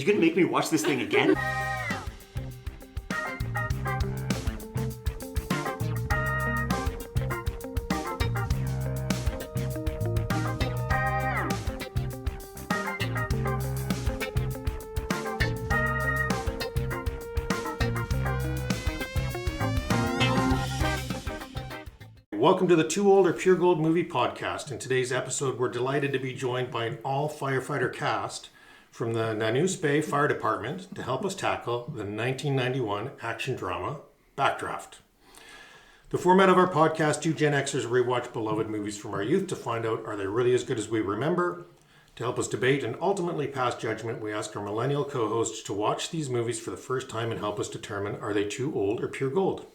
You gonna make me watch this thing again? Welcome to the Too Old or Pure Gold Movie Podcast. In today's episode, we're delighted to be joined by an all-firefighter cast from the Nanoose Bay Fire Department to help us tackle the 1991 action drama, Backdraft. The format of our podcast, two Gen Xers rewatch beloved movies from our youth to find out, are they really as good as we remember? To help us debate and ultimately pass judgment, we ask our millennial co-hosts to watch these movies for the first time and help us determine, are they too old or pure gold?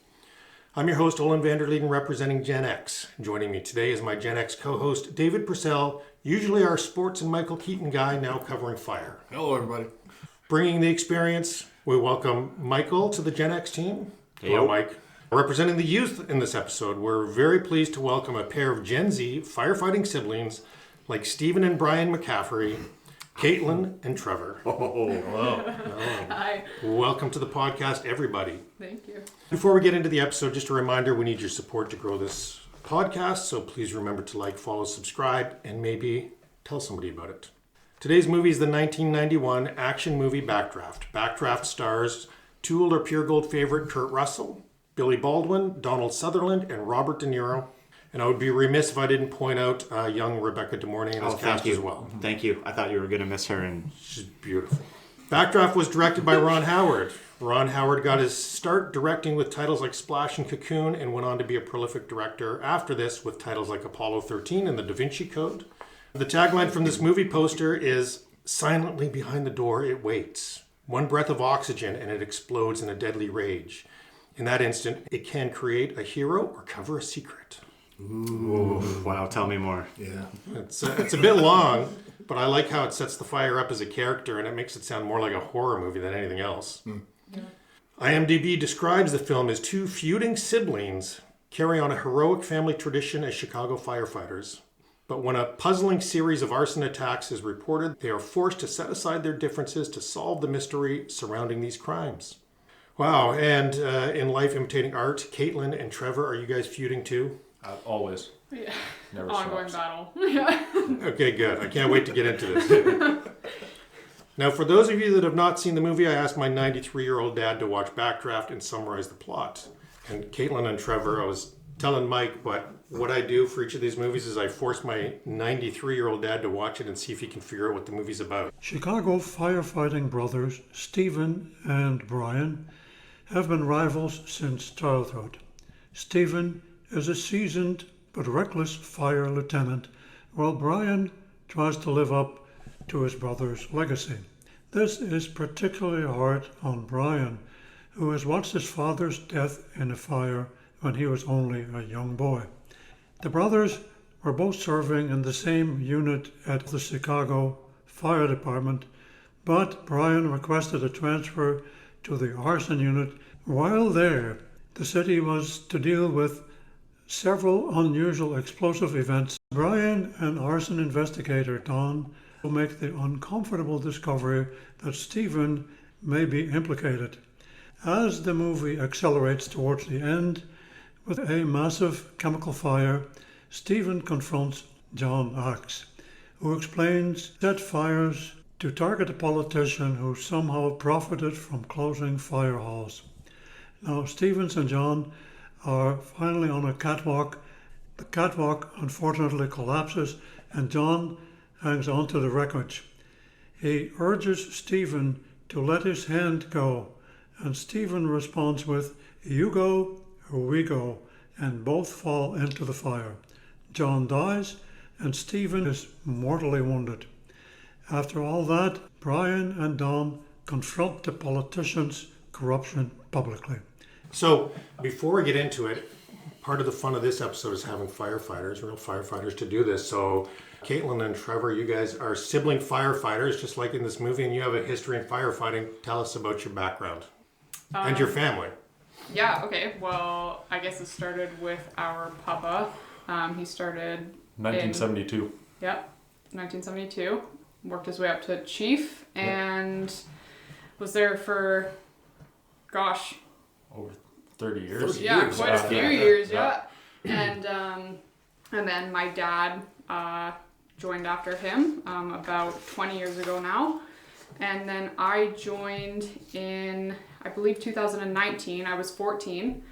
I'm your host, Olen Leeden, representing Gen X. Joining me today is my Gen X co-host, David Purcell, usually our sports and Michael Keaton guy, now covering fire. Hello, everybody. Bringing the experience, we welcome Michael to the Gen X team. Hey, Hello, Mike. Representing the youth in this episode, we're very pleased to welcome a pair of Gen Z firefighting siblings like Stephen and Brian McCaffrey, Caitlin and Trevor. Oh, hello. Hi. Welcome to the podcast, everybody. Thank you. Before we get into the episode, just a reminder, we need your support to grow this podcast, so please remember to like, follow, subscribe, and maybe tell somebody about it. Today's movie is the 1991 action movie Backdraft. Backdraft stars Too Old or Pure Gold favorite Kurt Russell, Billy Baldwin, Donald Sutherland, and Robert De Niro. And I would be remiss if I didn't point out young Rebecca De Mornay and his cast as well. Thank you. I thought you were going to miss her. And She's beautiful. Backdraft was directed by Ron Howard. Ron Howard got his start directing with titles like Splash and Cocoon and went on to be a prolific director after this with titles like Apollo 13 and The Da Vinci Code. The tagline from this movie poster is, "Silently behind the door it waits. One breath of oxygen and it explodes in a deadly rage. In that instant, it can create a hero or cover a secret." ooh, wow, tell me more. Yeah. It's a bit long, but I like how it sets the fire up as a character and it makes it sound more like a horror movie than anything else. Yeah. IMDb describes the film as two feuding siblings carry on a heroic family tradition as Chicago firefighters. But when a puzzling series of arson attacks is reported, they are forced to set aside their differences to solve the mystery surrounding these crimes. Wow, and in Life Imitating Art, Caitlin and Trevor, are you guys feuding too? Always. Yeah. Never Ongoing stops. battle. Yeah. Okay, good. I can't wait to get into this. Now, for those of you that have not seen the movie, I asked my 93-year-old dad to watch Backdraft and summarize the plot. And Caitlin and Trevor, I was telling Mike, but what I do for each of these movies is I force my 93-year-old dad to watch it and see if he can figure out what the movie's about. Chicago firefighting brothers Stephen and Brian have been rivals since childhood. Stephen is a seasoned but reckless fire lieutenant, while Brian tries to live up to his brother's legacy. This is particularly hard on Brian, who has watched his father's death in a fire when he was only a young boy. The brothers were both serving in the same unit at the Chicago Fire Department, but Brian requested a transfer to the arson unit. While there, the city was to deal with several unusual explosive events. Brian and arson investigator Don will make the uncomfortable discovery that Stephen may be implicated. As the movie accelerates towards the end, with a massive chemical fire, Stephen confronts John Axe, who explains set fires to target a politician who somehow profited from closing fire halls. Now, Stevens and John are finally on a catwalk. The catwalk unfortunately collapses and John hangs onto the wreckage. He urges Stephen to let his hand go, and Stephen responds with, "You go or we go," and both fall into the fire. John dies and Stephen is mortally wounded. After all that, Brian and Don confront the politician's corruption publicly. So, before we get into it, part of the fun of this episode is having firefighters, real firefighters, to do this. So, Caitlin and Trevor, you guys are sibling firefighters, just like in this movie, and you have a history in firefighting. Tell us about your background and your family. Yeah, okay. Well, I guess it started with our papa. He started 1972. in 1972. Worked his way up to chief, and was there for, gosh, Over 30 years. yeah, quite a few years, Yeah. And then my dad joined after him about 20 years ago now. And then I joined in, I believe, 2019. I was 14,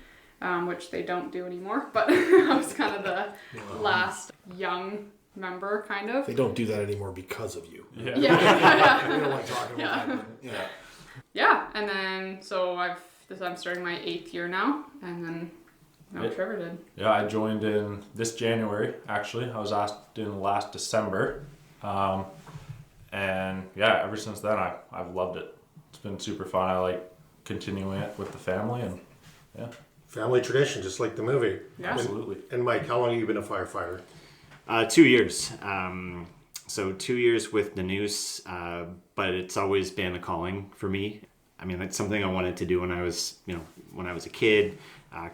which they don't do anymore, but I was kind of the last young member, kind of. They don't do that anymore because of you. Yeah. Yeah. We don't like talking about that. But, yeah. Yeah, and then so I'm starting my 8th year now, and then Trevor did. Yeah, I joined in this January, actually. I was asked in last December. And yeah, ever since then, I've loved it. It's been super fun. I like continuing it with the family, and yeah. Family tradition, just like the movie. Yeah. Absolutely. And Mike, how long have you been a firefighter? 2 years. So 2 years with Nanoose, but it's always been a calling for me. I mean, that's something I wanted to do when I was a kid,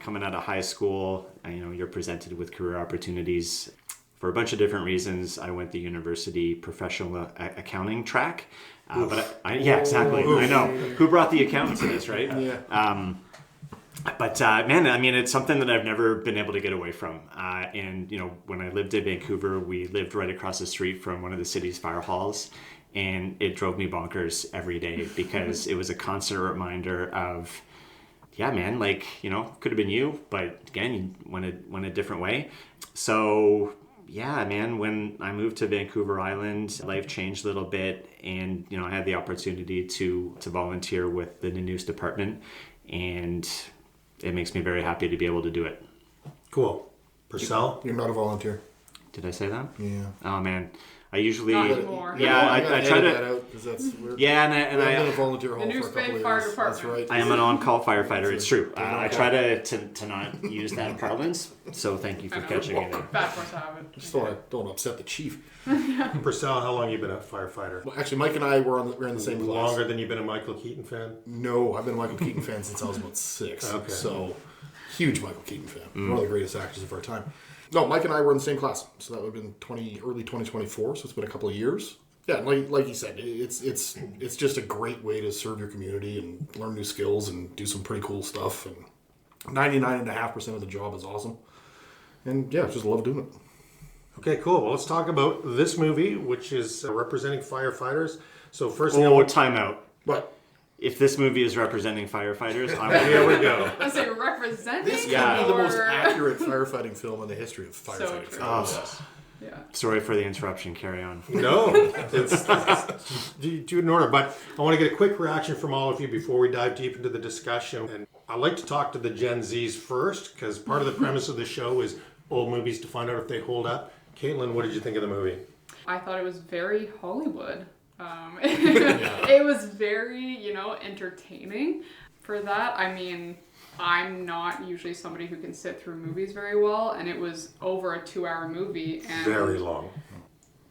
coming out of high school. You're presented with career opportunities for a bunch of different reasons. I went the university professional accounting track, yeah, exactly. I know. Who brought the accountant to this, right? Yeah. But man, I mean, it's something that I've never been able to get away from. And when I lived in Vancouver, we lived right across the street from one of the city's fire halls, and it drove me bonkers every day because it was a constant reminder of, yeah, man, like, could have been you, but again, you went a different way. So yeah, man, when I moved to Vancouver Island, life changed a little bit, and I had the opportunity to volunteer with the Nanoose department, and it makes me very happy to be able to do it. Cool. Purcell? You're not a volunteer. Did I say that? Yeah. Oh man, I usually Not anymore. yeah, I try that to out because that's weird. yeah, and I've been a I volunteer hall for a Nanoose couple Bay of Fire years. Department. That's right. I am an on-call firefighter. It's true. I Okay. try to not use that parlance. So thank you for I know. catching me there. Bad force habit. Just don't upset the chief. Purcell, how long have you been a firefighter? Well, actually, Mike and I were in the same class. Longer than you've been a Michael Keaton fan? No, I've been a Michael Keaton fan since I was about 6. Okay. So, huge Michael Keaton fan. One of the greatest actors of our time. No, Mike and I were in the same class. So that would have been early 2024. So it's been a couple of years. Yeah, like you said, it's just a great way to serve your community and learn new skills and do some pretty cool stuff. And 99.5% of the job is awesome. And yeah, just love doing it. Okay, cool. Well, let's talk about this movie, which is representing firefighters. So first thing I want Time out. But If this movie is representing firefighters, Here we go. I say representing. this could Yeah. be the most or- accurate firefighting film in the history of firefighting true. films. Yeah. sorry for the interruption. Carry on. No, it's do it in order. But I want to get a quick reaction from all of you before we dive deep into the discussion. And I like to talk to the Gen Zs first, because part of the premise of the show is old movies to find out if they hold up. Caitlin, what did you think of the movie? I thought it was very Hollywood. It was very, entertaining. For that, I mean, I'm not usually somebody who can sit through movies very well, and it was over a 2-hour movie. And, Very long.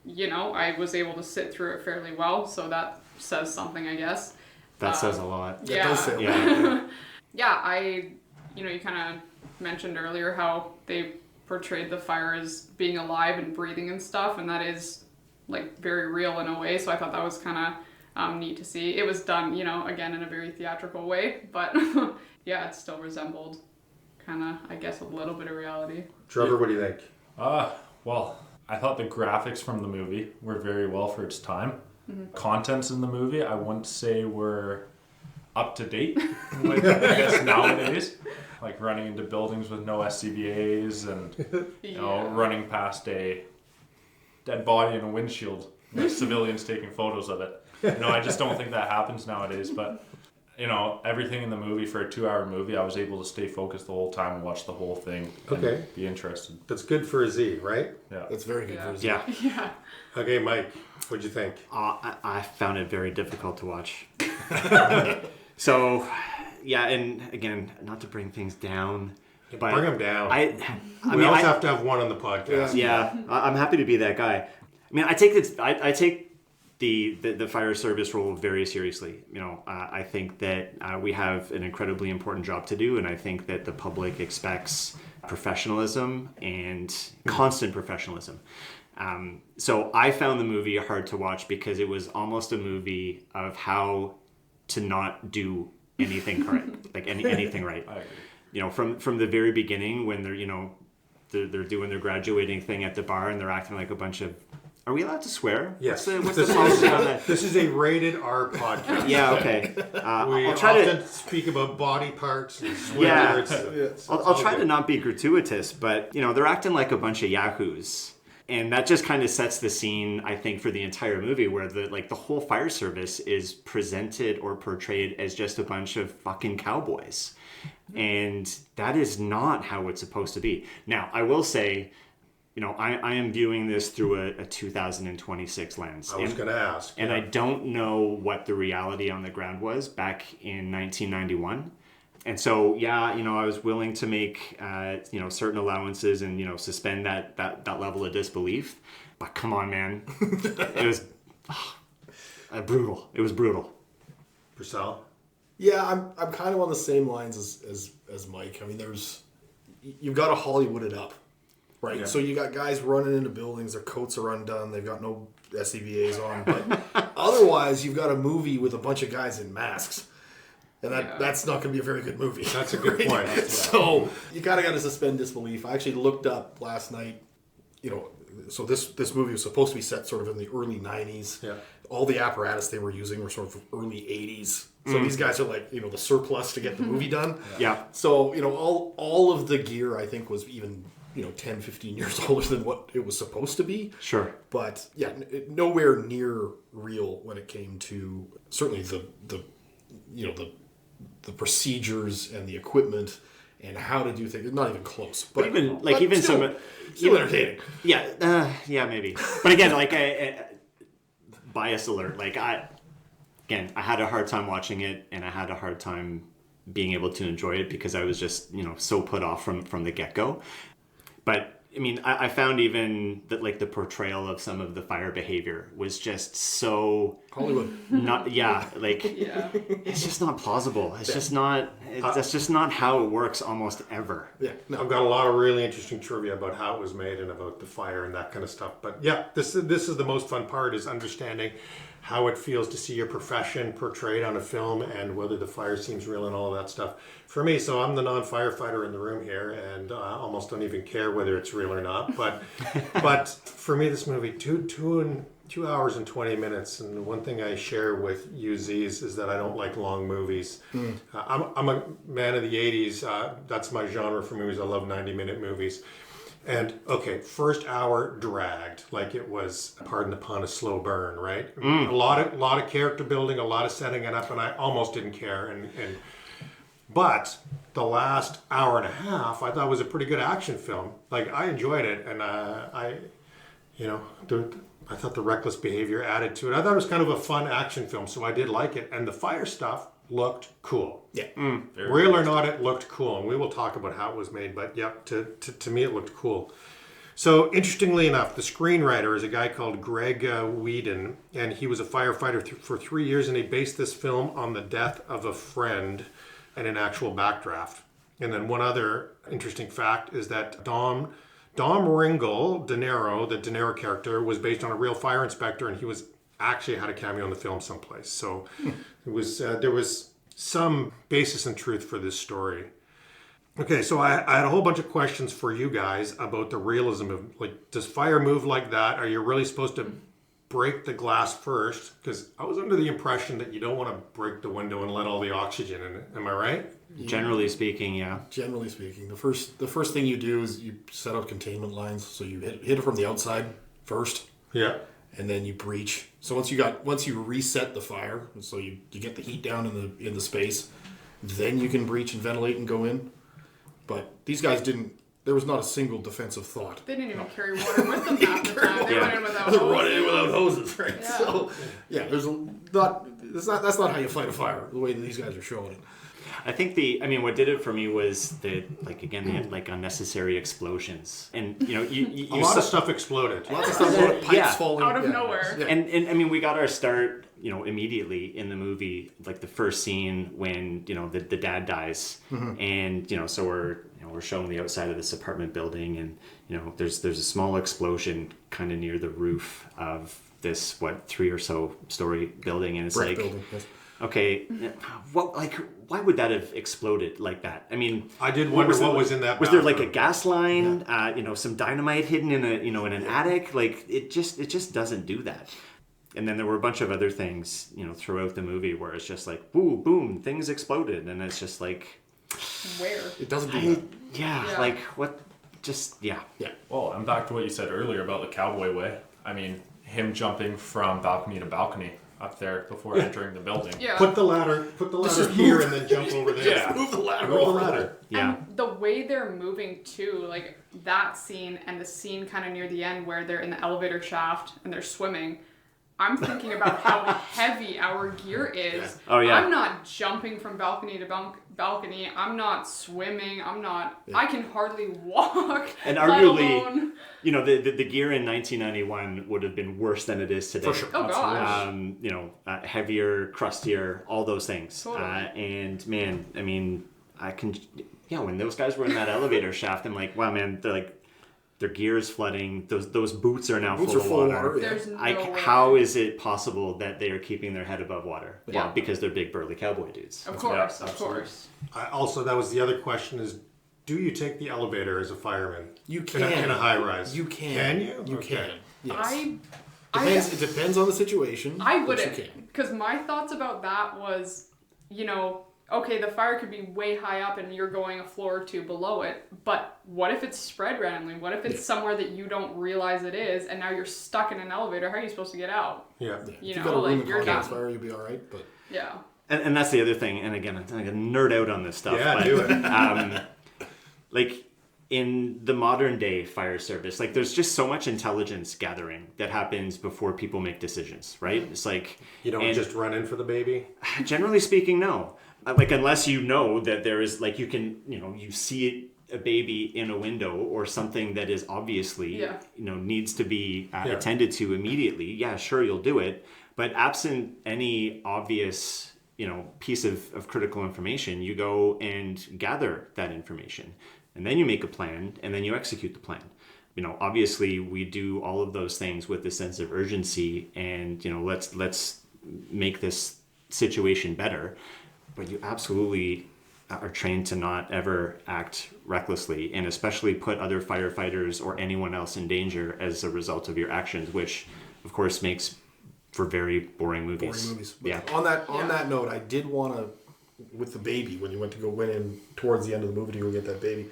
I was able to sit through it fairly well, so that says something, I guess. That says a lot. It does say Yeah. Yeah, you kind of mentioned earlier how they portrayed the fire as being alive and breathing and stuff, and that is like very real in a way, so I thought that was kind of neat to see. It was done, again in a very theatrical way, but yeah, it still resembled kind of, I guess, a little bit of reality. Trevor, what do you think? Well, I thought the graphics from the movie were very well for its time. Contents in the movie, I wouldn't say were up to date, like I guess nowadays. Like running into buildings with no SCBAs and running past a dead body in a windshield with civilians taking photos of it. I just don't think that happens nowadays. But everything in the movie, for a 2-hour movie, I was able to stay focused the whole time and watch the whole thing. And Okay. be interested. That's good for a Z, right? Yeah. That's very good for his Yeah. Yeah. Okay, Mike, what'd you think? I found it very difficult to watch. So, yeah, and again, not to bring things down, but Bring them down. I we mean, always have to have one on the podcast. yeah, I'm happy to be that guy. I mean, I take the fire service role very seriously. I think that we have an incredibly important job to do, and I think that the public expects professionalism and constant professionalism. So I found the movie hard to watch because it was almost a movie of how to not do anything correct, like anything right. I agree. You know, from the very beginning when they're, you know, they're doing their graduating thing at the bar and they're acting like a bunch of. Are we allowed to swear? Yes. What's the policy on that? This is a rated R podcast. Yeah. Okay. We I'll try often to. speak about body parts and swear Yeah. words. I'll try to not be gratuitous, but you know they're acting like a bunch of yahoos, and that just kind of sets the scene, I think, for the entire movie, where the whole fire service is presented or portrayed as just a bunch of fucking cowboys, and that is not how it's supposed to be. Now, I will say, you know, I am viewing this through a 2026 lens. I was going to ask. And I don't know what the reality on the ground was back in 1991. And so, yeah, you know, I was willing to make, you know, certain allowances and, you know, suspend that level of disbelief. But come on, man. It was brutal. It was brutal. Purcell? Yeah, I'm kind of on the same lines as Mike. I mean, you've got to Hollywood it up, right? Yeah. So you got guys running into buildings, their coats are undone, they've got no SCBAs on, but otherwise you've got a movie with a bunch of guys in masks. And that's not going to be a very good movie. That's a good point. So you kind of got to suspend disbelief. I actually looked up last night, you know, so this movie was supposed to be set sort of in the early 90s. Yeah. All the apparatus they were using were sort of early 80s. So these guys are like, you know, the surplus to get the movie done. Yeah. So, you know, all of the gear I think was even, you know, 10, 15 years older than what it was supposed to be. Sure. But yeah, nowhere near real when it came to certainly the you know, the procedures and the equipment and how to do things. Not even close. But even still, still entertaining. Yeah, yeah, maybe. But again, like I bias alert. Like I had a hard time watching it, and I had a hard time being able to enjoy it because I was just, you know, so put off from the get go. But I mean, I found even that like the portrayal of some of the fire behavior was just so Hollywood. It's just not plausible. It's just not. That's just not how it works almost ever. Yeah. No. I've got a lot of really interesting trivia about how it was made and about the fire and that kind of stuff. But yeah, this is the most fun part, is understanding how it feels to see your profession portrayed on a film and whether the fire seems real and all of that stuff. For me, so I'm the non-firefighter in the room here, and I almost don't even care whether it's real or not. But for me, this movie, 2 hours and 20 minutes, and one thing I share with you, Z's, is that I don't like long movies. I'm a man of the 80s. That's my genre for movies. I love 90-minute movies. And okay, first hour dragged like it was, pardon the pun, a slow burn, right? A lot of character building, a lot of setting it up, and I almost didn't care. But the last hour and a half, I thought was a pretty good action film. Like I enjoyed it, and I thought the reckless behavior added to it. I thought it was kind of a fun action film, so I did like it. And the fire stuff looked cool. Yeah. Real or not, it looked cool, and we will talk about how it was made. But yeah, to me, it looked cool. So interestingly enough, the screenwriter is a guy called Greg Leeden, and he was a firefighter for 3 years, and he based this film on the death of a friend and an actual backdraft. And then one other interesting fact is that Dom Ringel De Niro, the De Niro character, was based on a real fire inspector, and he was actually had a cameo in the film someplace. So it was there was some basis in truth for this story. Okay, so I had a whole bunch of questions for you guys about the realism of, like, does fire move like that? Are you really supposed to break the glass first? Because I was under the impression that you don't want to break the window and let all the oxygen in it. Am I right? Generally speaking, yeah. Generally speaking, the first thing you do is you set out containment lines. So you hit it from the outside first. Yeah. And then you breach. So once you reset the fire, so you get the heat down in the space, then you can breach and ventilate and go in. But these guys didn't. There was not a single defensive thought. They didn't even carry water with them half the time. They went in without They're hoses. running in without hoses, right? Yeah. So yeah, that's not how you fight a fire. The way that these guys are showing it. I think what did it for me was the unnecessary explosions, and you A lot of stuff exploded. Lots of stuff, pipes falling Out of nowhere. Yeah. And I mean, we got our start, immediately in the movie, like the first scene when, the dad dies. And, so we're showing the outside of this apartment building, and, there's a small explosion kind of near the roof of this, 3 or so story building. And it's Brick like, building, yes. Okay, why would that have exploded like that? I mean, I did wonder what was in that. Was there like a gas line? Some dynamite hidden in in an attic? Like it just doesn't do that. And then there were a bunch of other things, throughout the movie where it's just like, boom, boom, things exploded, and it's just like, where It doesn't do that. yeah, like what? Just yeah. Well, and back to what you said earlier about the cowboy way. I mean, him jumping from balcony to balcony up there before entering the building. yeah Put the ladder here and then jump over there. Yeah. Move the ladder. Move the ladder. Yeah. And the way they're moving too, like that scene and the scene kind of near the end where they're in the elevator shaft and they're swimming. I'm thinking about how heavy our gear is. Oh, yeah. I'm not jumping from balcony to balcony. I'm not swimming. I can hardly walk. And let arguably, alone- the gear in 1991 would have been worse than it is today. For sure. Oh gosh. Heavier, crustier, all those things. Totally. And man, I mean, when those guys were in that elevator shaft, I'm like, wow, man, they're like, their gear is flooding. Those boots are now Boots full are of full of water. water, yeah. There's no way. How is it possible that they are keeping their head above water? Yeah. Well, because they're big burly cowboy dudes. Of course, Yeah, of absolutely. course. Also, that was the other question: is do you take the elevator as a fireman? You In can. a high rise. You can. Can you? You Okay. can. Yes. I It depends on the situation. I but wouldn't, You can. because my thoughts about that was, okay, the fire could be way high up and you're going a floor or two below it, but what if it's spread randomly? What if it's somewhere that you don't realize it is, and now you're stuck in an elevator? How are you supposed to get out? Yeah. Yeah. You if know, you got a room like, and you're contents done. fire, you'll be all right. But Yeah. And that's the other thing. And again, I'm going to nerd out on this stuff. Yeah, but, do it. Like in the modern day fire service, like there's just so much intelligence gathering that happens before people make decisions, right? It's like You don't and just run in for the baby. generally speaking, no. Like unless you know that there is like you see a baby in a window or something that is obviously needs to be attended to immediately. Yeah, sure, you'll do it. But absent any obvious piece of critical information, you go and gather that information. And then you make a plan, and then you execute the plan. Obviously, we do all of those things with a sense of urgency, and let's make this situation better. But you absolutely are trained to not ever act recklessly, and especially put other firefighters or anyone else in danger as a result of your actions, which, of course, makes for very boring movies. But Yeah. On that note, I did want to, with the baby, when you went to go went in towards the end of the movie to go get that baby,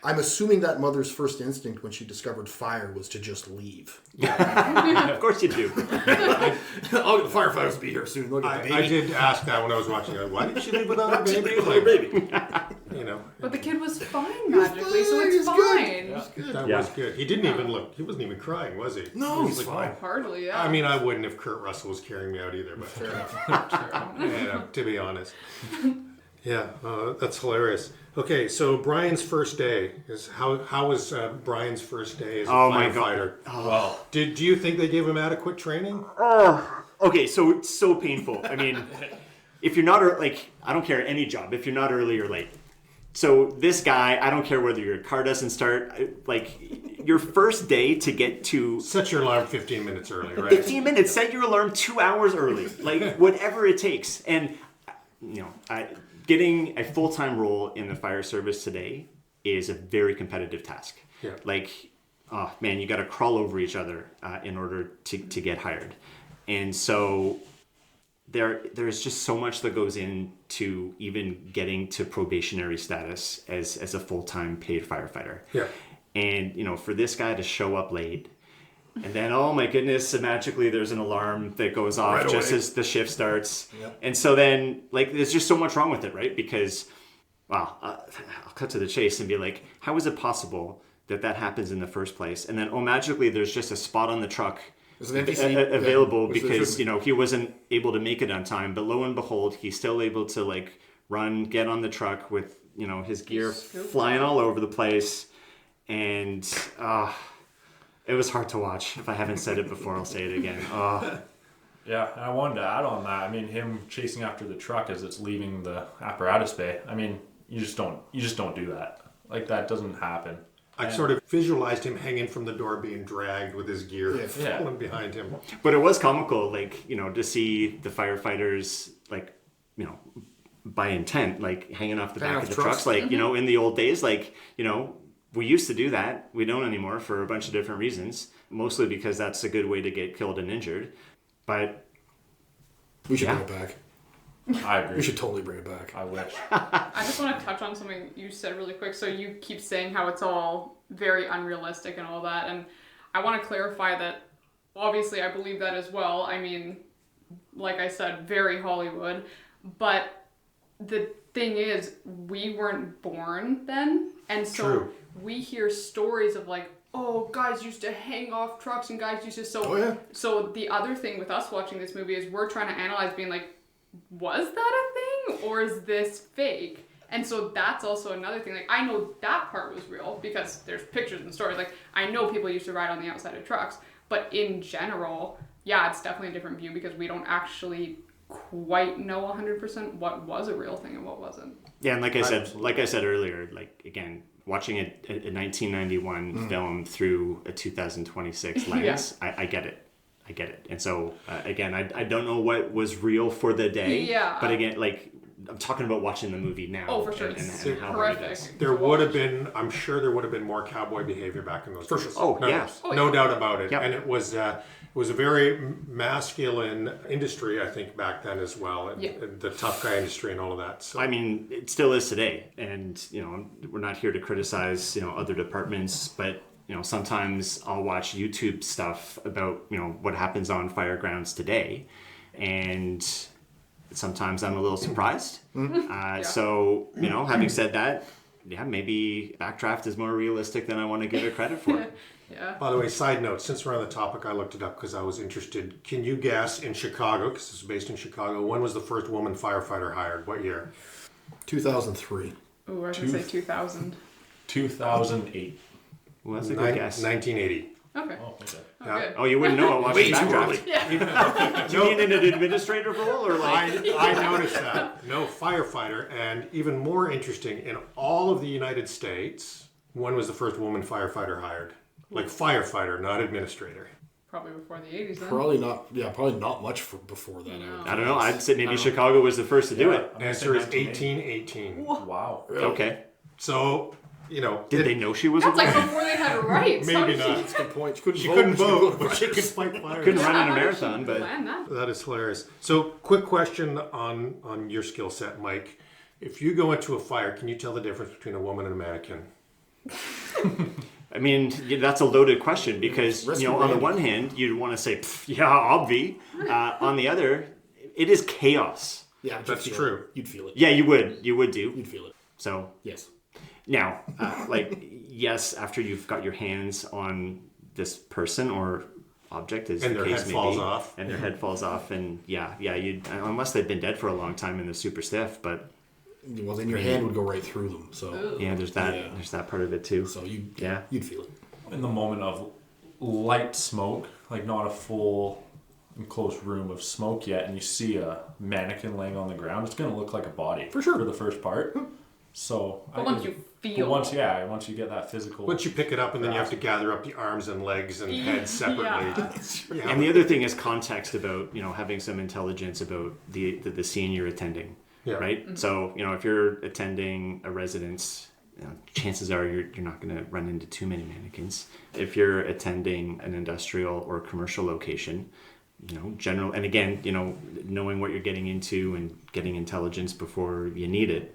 I'm assuming that mother's first instinct when she discovered fire was to just leave. Of course you do. Oh, the firefighters will be here soon. Look at the baby. I did ask that when I was watching it. Why did she leave without her baby? Like, baby. But the kid was fine magically, so fine, it's he's good. fine. That Yeah. was good. He didn't even look. He wasn't even crying, was he? No, He he's was fine. like, Hardly, yeah. I mean, I wouldn't if Kurt Russell was carrying me out either. But Fair enough. to be honest. Yeah, that's hilarious. Okay, so Brian's first day is how was Brian's first day as a Oh my firefighter? Well, Do you think they gave him adequate training? Okay, so it's so painful. I mean, if you're not I don't care any job. If you're not early or late. So this guy, I don't care whether your car doesn't start. Like your first day to get to Set your alarm 15 minutes early, right? 15 minutes. Set your alarm 2 hours early. Like whatever it takes. And getting a full-time role in the fire service today is a very competitive task. Yeah. Like, oh man, you got to crawl over each other in order to get hired. And so there's just so much that goes into even getting to probationary status as a full-time paid firefighter. Yeah. And, for this guy to show up late, and then, oh my goodness, magically there's an alarm that goes off Right just away. as the shift starts. Yep. And so then, there's just so much wrong with it, right? Because, I'll cut to the chase and be like, how is it possible that happens in the first place? And then, magically there's just a spot on the truck There's an empty seat available which there because, shouldn't he wasn't able to make it on time. But lo and behold, he's still able to, run, get on the truck with, his gear flying all over the place. And, it was hard to watch. If I haven't said it before, I'll say it again. yeah, and I wanted to add on that. I mean, him chasing after the truck as it's leaving the apparatus bay. I mean, you just don't do that. Like that doesn't happen. I sort of visualized him hanging from the door being dragged with his gear Yeah. falling behind him. But it was comical, like, you know, to see the firefighters, like, you know, by intent, like hanging off the Hanging back off of the trucks. trucks. Like, you know, in the old days, like, you know, we used to do that. We don't anymore for a bunch of different reasons, mostly because that's a good way to get killed and injured. But We should Yeah. bring it back. I agree. We should totally bring it back. I wish. I just want to touch on something you said really quick. So you keep saying how it's all very unrealistic and all that, and I want to clarify that obviously I believe that as well. I mean, like I said, very Hollywood, but the thing is, we weren't born then, and so True. we hear stories of like, oh, guys used to hang off trucks and guys used to so the other thing with us watching this movie is we're trying to analyze being like, was that a thing or is this fake? And so that's also another thing. Like, I know that part was real because there's pictures and stories. Like, I know people used to ride on the outside of trucks, but in general, yeah, it's definitely a different view because we don't actually quite know 100% what was a real thing and what wasn't. yeah, and like I said earlier, like, again, watching a 1991 film through a 2026 lens, I get it. I get it. And so, again, I don't know what was real for the day. Yeah. But again, like, I'm talking about watching the movie now. Oh, for sure. And It's how hard it horrific. is. There would have been, I'm sure there would have been more cowboy behavior back in those days. Oh, no, yeah. No doubt about it. Yep. And it was a very masculine industry, I think, back then as well. And, Yeah. and the tough guy industry and all of that. So I mean, it still is today. And, you know, we're not here to criticize, you know, other departments, but, you know, sometimes I'll watch YouTube stuff about, you know, what happens on fire grounds today. And sometimes I'm a little surprised. So, you know, having said that, yeah, maybe Backdraft is more realistic than I want to give it credit for. Yeah. by the way, side note, since we're on the topic, I looked it up because I was interested. Can you guess in Chicago, because this is based in Chicago, when was the first woman firefighter hired? What year? 2003. Ooh, I was going to say 2000. 2008. Well, that's a good guess. 1980. Okay. Oh, okay. Oh, Yeah. good. Oh, you wouldn't know I watched Way too Backdraft. Do you mean in an administrative role or like? I noticed that. No, firefighter. And even more interesting, in all of the United States, when was the first woman firefighter hired? Like firefighter, not administrator. Probably before the 80s then. Probably not. Yeah, probably not much before that. I don't know. I'd say maybe Chicago was the first to do it. Answer is 1818. Wow. Okay. So, you know, Did they know she was a That's like woman? before they had rights. How maybe did she- not. That's a good point. She couldn't She vote. couldn't but she vote, could but she could fight fire. Couldn't run in a How did marathon, she but plan that? That is hilarious. So, quick question on your skill set, Mike. If you go into a fire, can you tell the difference between a woman and a mannequin? I mean, yeah, that's a loaded question because, Rescue you know, on the Randy. one hand, you'd want to say, "Pff, yeah, obvi. On the other, it is chaos. Yeah, but That's you'd feel true. it. You'd feel it. Yeah, you would do. You'd feel it. So Yes. now, like, yes, after you've got your hands on this person or object, as And the their case head may falls be, off. and their head falls off, and you unless they've been dead for a long time and they're super stiff, but Well, then your hand would go right through them. So, yeah, there's that Yeah. there's that part of it too. so Yeah. you'd feel it. In the moment of light smoke, like not a full enclosed room of smoke yet, and you see a mannequin laying on the ground, it's going to look like a body For sure. for the first part. So, But once you feel. once you get that physical. Once you pick it up, and then you have to gather up the arms and legs and head separately. Yeah. And the other thing is context about, you know, having some intelligence about the scene you're attending, Yeah. right? So, you know, if you're attending a residence, you know, chances are you're not going to run into too many mannequins. If you're attending an industrial or commercial location, you know, general, and again, you know, knowing what you're getting into and getting intelligence before you need it,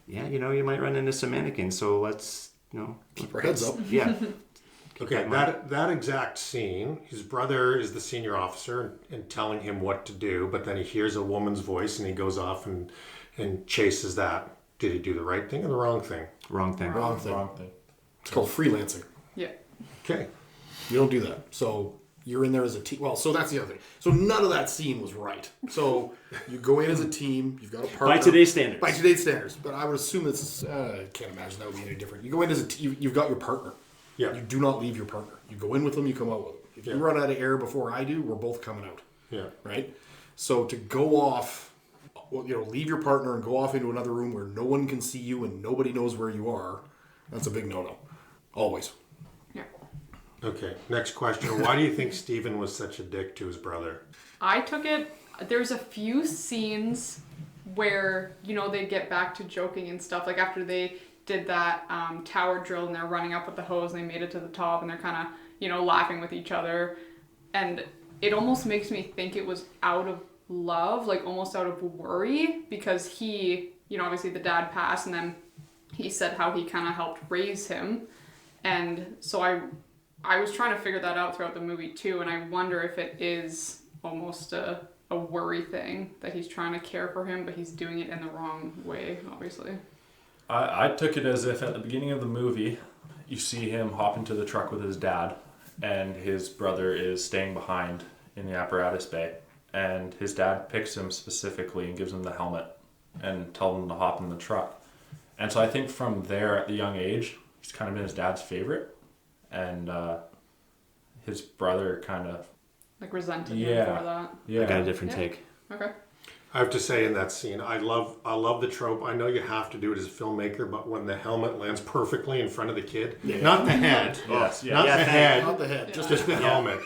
yeah, you know, you might run into some mannequins. So let's, you know, Keep our heads up. yeah. Okay, that that exact scene, his brother is the senior officer and telling him what to do, but then he hears a woman's voice and he goes off and chases that. Did he do the right thing or the wrong thing? Wrong thing. Wrong thing. Wrong thing. It's called freelancing. Yeah. Okay. You don't do that. So you're in there as a team. Well, so that's the other thing. So none of that scene was right. So you go in as a team. You've got a partner. By today's standards. By today's standards. But I would assume it's. Can't imagine that would be any different. You go in as a team. You've got your partner. Yeah. You do not leave your partner. You go in with them. You come out with them. If you run out of air before I do, we're both coming out. Yeah. Right. So to go off, you know, leave your partner and go off into another room where no one can see you and nobody knows where you are. That's a big no-no. Always. Yeah. Okay, next question. Why do you think Stephen was such a dick to his brother? I took it, there's a few scenes where, they get back to joking and stuff. Like after they did that tower drill and they're running up with the hose and they made it to the top and they're kind of, laughing with each other. And it almost makes me think it was out of love, like almost out of worry, because he, obviously the dad passed and then he said how he kind of helped raise him. And so I was trying to figure that out throughout the movie too, and I wonder if it is almost a worry thing, that he's trying to care for him, but he's doing it in the wrong way, obviously. I took it as if at the beginning of the movie, you see him hop into the truck with his dad, and his brother is staying behind in the apparatus bay, and his dad picks him specifically and gives him the helmet and tells him to hop in the truck. And so I think from there, at the young age, he's kind of been his dad's favorite, and his brother kind of resented him for that. Yeah, I got a different take. Okay. I have to say in that scene, I love the trope. I know you have to do it as a filmmaker, but when the helmet lands perfectly in front of the kid, not the head, Yes, yeah. not the head, Not the head. just the helmet.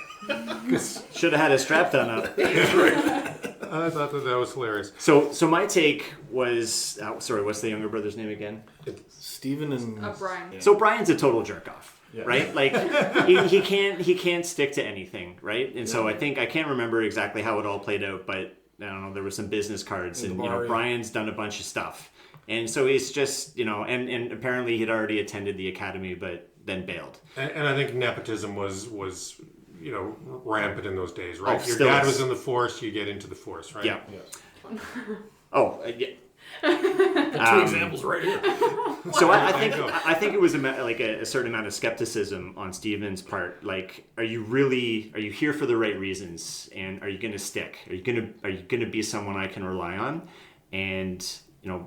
Should have had a strap done up. I thought that was hilarious. So my take was, sorry, what's the younger brother's name again? Stephen and Brian. So Brian's a total jerk off. Yeah. Right? Like he can't stick to anything, right? And so I can't remember exactly how it all played out, but I don't know, there were some business cards and Brian's done a bunch of stuff. And so he's just, and apparently he'd already attended the academy but then bailed. And I think nepotism was rampant in those days, right? Oh, Your still dad is. was in the force, you get into the force, right? Yeah. Yes. Oh, yeah. two examples right here. So I think it was a certain amount of skepticism on Steven's part. Like, are you here for the right reasons, and are you going to stick? Are you going to be someone I can rely on? And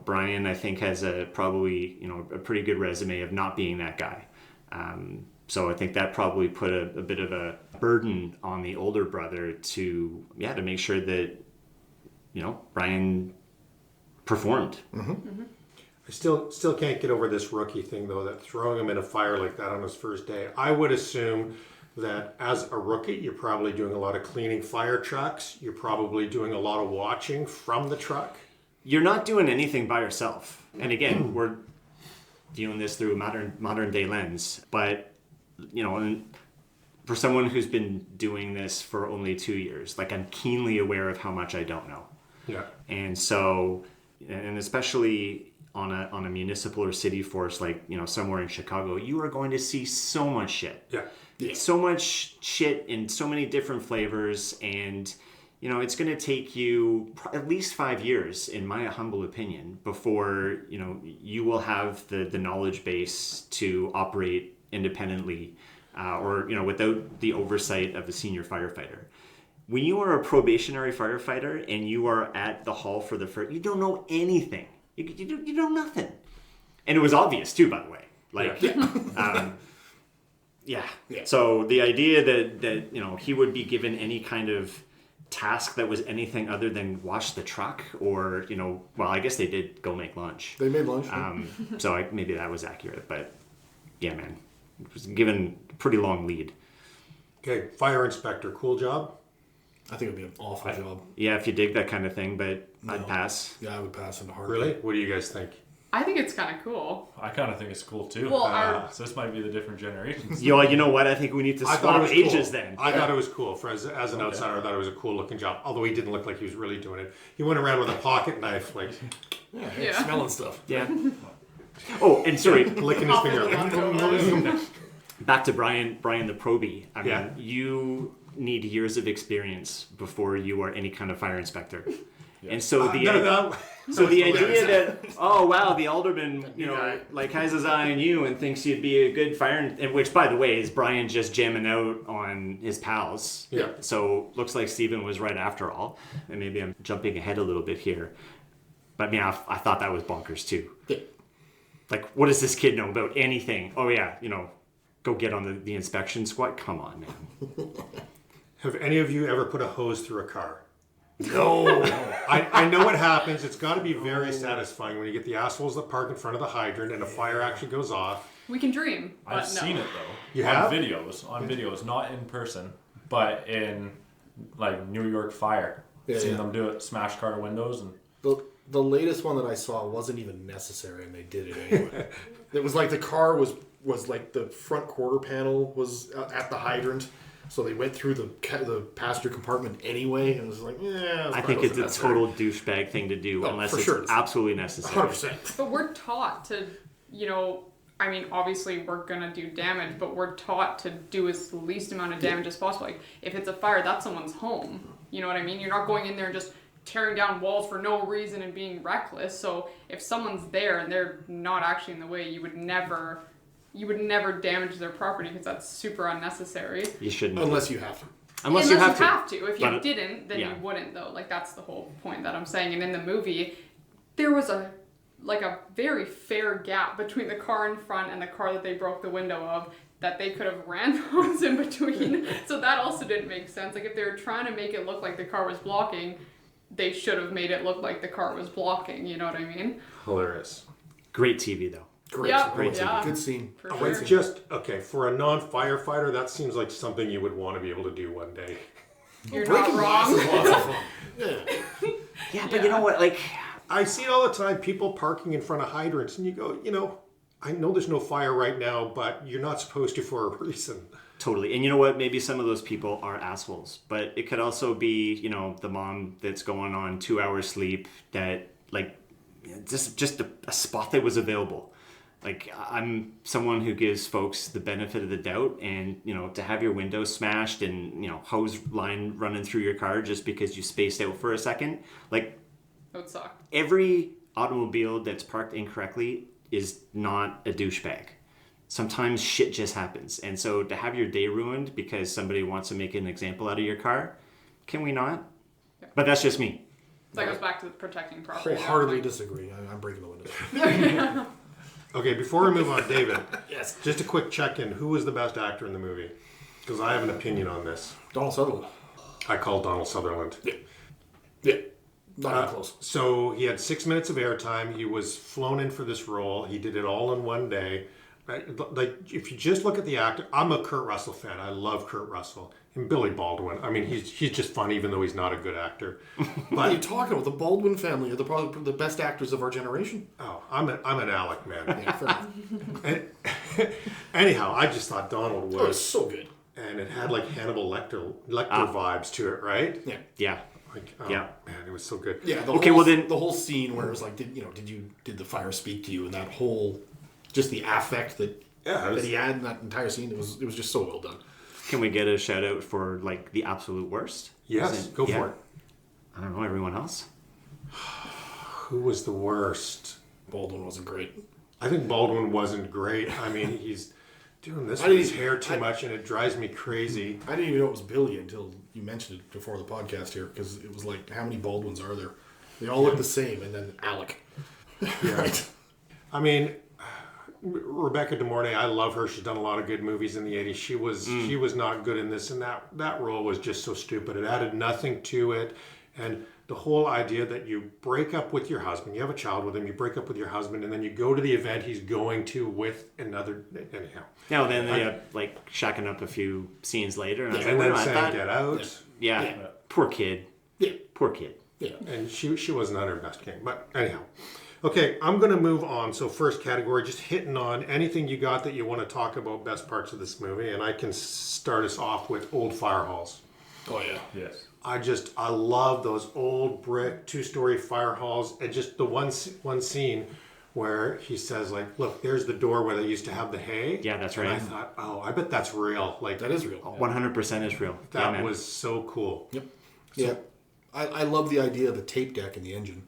Brian, I think, has probably a pretty good resume of not being that guy. So I think that probably put a bit of a burden on the older brother to make sure that Brian performed. Mm-hmm. Mm-hmm. I still can't get over this rookie thing, though, that throwing him in a fire like that on his first day. I would assume that as a rookie, you're probably doing a lot of cleaning fire trucks. You're probably doing a lot of watching from the truck. You're not doing anything by yourself. And again, we're viewing this through a modern day lens. But, and for someone who's been doing this for only 2 years, I'm keenly aware of how much I don't know. Yeah. And so, and especially on a municipal or city force, somewhere in Chicago, you are going to see so much shit. Yeah. So much shit in so many different flavors, and it's going to take you at least 5 years, in my humble opinion, before you will have the knowledge base to operate independently, or without the oversight of a senior firefighter. When you are a probationary firefighter and you are at the hall for the first, you don't know anything. You know nothing. And it was obvious too, by the way. Yeah. So the idea that he would be given any kind of task that was anything other than wash the truck, or I guess they did go make lunch. They made lunch. So maybe that was accurate, but yeah, man, it was given a pretty long lead. Okay, fire inspector, cool job. I think it would be an awful job. Yeah, if you dig that kind of thing, but I'd pass. Yeah, I would pass into heart. Really? What do you guys think? I think it's kind of cool. I kind of think it's cool too. Well, so this might be the different generations. You know what? I think we need to swap ages then. I thought it was cool. As an outsider, I thought it was a cool looking job. Although he didn't look like he was really doing it. He went around with a pocket knife, Yeah. Smelling stuff. Yeah. Oh, and sorry, licking his finger. back to Brian the probie. I mean, Yeah. you need years of experience before you are any kind of fire inspector. And so the idea that, oh wow, the alderman has his eye on you and thinks you'd be a good fire, and which, by the way, is Brian just jamming out on his pals. Yeah. So looks like Stephen was right after all, and maybe I'm jumping ahead a little bit here, but I thought that was bonkers too. Yeah. What does this kid know about anything? Oh yeah, go get on the inspection squad. Come on, man. Have any of you ever put a hose through a car? No. I know what happens. It's got to be very satisfying when you get the assholes that park in front of the hydrant and a fire actually goes off We can dream, but I've seen it though. You on have? videos, not in person, but in like New York Fire. Yeah, Seen yeah. them do it, smash car windows, and The latest one that I saw wasn't even necessary, and they did it anyway. It was like the car was like the front quarter panel was at the hydrant, so they went through the passenger compartment anyway, and it was like, yeah. I think it's a total douchebag thing to do, Oh, unless for it's sure. absolutely necessary. 100%. But we're taught to, I mean, obviously we're gonna do damage, but we're taught to do as the least amount of damage as possible. Like, if it's a fire, that's someone's home. You know what I mean? You're not going in there and just tearing down walls for no reason and being reckless. So if someone's there and they're not actually in the way, you would never damage their property because that's super unnecessary. You shouldn't. Unless you have to. Unless you have to. If you But- didn't, then yeah. you wouldn't, though. Like, that's the whole point that I'm saying. And in the movie, there was a very fair gap between the car in front and the car that they broke the window of, that they could have ran those in between. So that also didn't make sense. Like, if they were trying to make it look like the car was blocking, they should have made it look like the car was blocking. You know what I mean? Hilarious. Great TV, though. Great. Yeah, Great yeah. Good scene. For Great sure. It's scene. just, okay, for a non-firefighter, that seems like something you would want to be able to do one day. You're Breaking not glass wrong. is lots of fun. Yeah. Yeah, but you know what? Like, I see it all the time, people parking in front of hydrants, and you go, I know there's no fire right now, but you're not supposed to for a reason. totally. And you know what? Maybe some of those people are assholes, but it could also be, the mom that's going on 2 hours sleep that, like, just a spot that was available. Like, I'm someone who gives folks the benefit of the doubt, and, to have your window smashed and, hose line running through your car just because you spaced out for a second, like, That would suck. every automobile that's parked incorrectly is not a douchebag. Sometimes shit just happens. And so to have your day ruined because somebody wants to make an example out of your car, can we not? Yeah. But that's just me. That goes back to protecting property. Wholeheartedly disagree. I'm breaking the windows. Okay, before we move on, David, Yes. just a quick check-in. Who was the best actor in the movie? Because I have an opinion on this. Donald Sutherland. I call Donald Sutherland. Yeah. Not even close. So he had 6 minutes of airtime. He was flown in for this role. He did it all in one day. Like, if you just look at the actor, I'm a Kurt Russell fan. I love Kurt Russell. And Billy Baldwin. I mean, he's just fun, even though he's not a good actor. What are you talking about? The Baldwin family are probably the best actors of our generation. Oh, I'm an Alec man. Yeah, fair enough. Anyhow, I just thought Donald Oh, it's was, so good. and it had like Hannibal Lecter vibes to it, right? Yeah. Yeah. Like, Yeah. man, it was so good. Yeah. Okay, well then- the whole scene where it was like, did the fire speak to you, and that whole, just the affect that he had in that entire scene, it was just so well done. Can we get a shout out for, like, the absolute worst? Yes, go for it. I don't know, everyone else? Who was the worst? Baldwin wasn't great. I think Baldwin wasn't great. I mean, he's doing this I with his didn't- hair too much, and it drives me crazy. I didn't even know it was Billy until you mentioned it before the podcast here, because it was like, how many Baldwins are there? They all look the same, and then Alec. Right. I mean, Rebecca De Mornay, I love her. She's done a lot of good movies in the 80s. She was not good in this, and that role was just so stupid. It added nothing to it. And the whole idea that you break up with your husband, you have a child with him, you break up with your husband, and then you go to the event he's going to with another, anyhow. Now then they like shacking up a few scenes later, and I was And like, then "Wait a minute, saying, I thought-" get out. Yeah. Poor kid. Yeah. Poor kid. Yeah. And she wasn't on her best game. But anyhow. Okay, I'm going to move on. So first category, just hitting on anything you got that you want to talk about best parts of this movie. And I can start us off with old fire halls. Oh, yeah. yes. I love those old brick 2-story fire halls. And just the one scene where he says, like, look, there's the door where they used to have the hay. Yeah, that's And right. I thought, oh, I bet that's real. Like, That is real. 100% is real. that Yeah, man. was so cool. Yep. Yeah. I love the idea of the tape deck in the engine.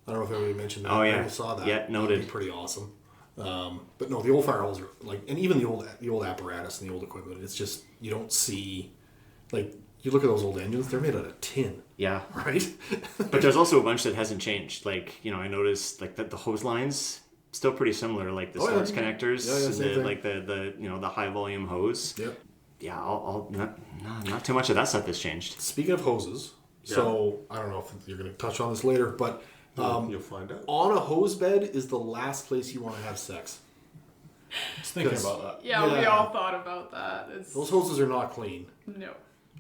I don't know if anybody mentioned that. Oh, yeah. I saw that. Yeah, noted. That'd be pretty awesome. But no, the old fire halls are like, and even the old apparatus and the old equipment. It's just, you don't see, like, you look at those old engines, they're made out of tin, Yeah. right? But there's also a bunch that hasn't changed. Like, I noticed like the hose lines still pretty similar, like the starch connectors, Yeah, and same the, thing. like the high volume hose. Yep. Yeah, I'll not too much of that stuff has changed. Speaking of hoses, so I don't know if you're going to touch on this later, but You'll find out. on a hose bed is the last place you want to have sex. Just thinking about that. Yeah, we Yeah. all thought about that. Those hoses are not clean. No.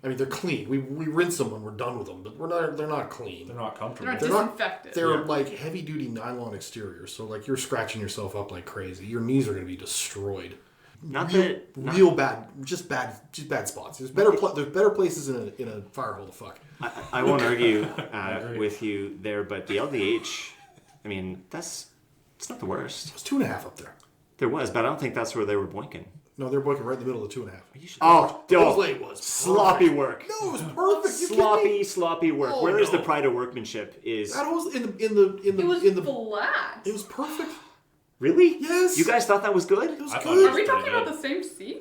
I mean, they're clean. We rinse them when we're done with them, but they're not clean. They're not comfortable. They're They're not not- disinfected. They're like heavy duty nylon exteriors, so like you're scratching yourself up like crazy. Your knees are going to be destroyed. Not real, that real bad, just bad spots. There's better places in a fire hole to fuck. I won't argue with you there, but the LDH, I mean, it's not the worst. It's 2.5 up there. There was, but I don't think that's where they were blinking. No, they're working right in the middle of the 2.5. Oh, Hose lane was sloppy perfect. work. No, it was perfect. You kidding me? Sloppy work. Oh, Where is the no. pride of workmanship? Is That hose in It was the flat. it was perfect. really? Yes. You guys thought that was good? It was I thought good. it Are we Pretty talking good. about the same scene?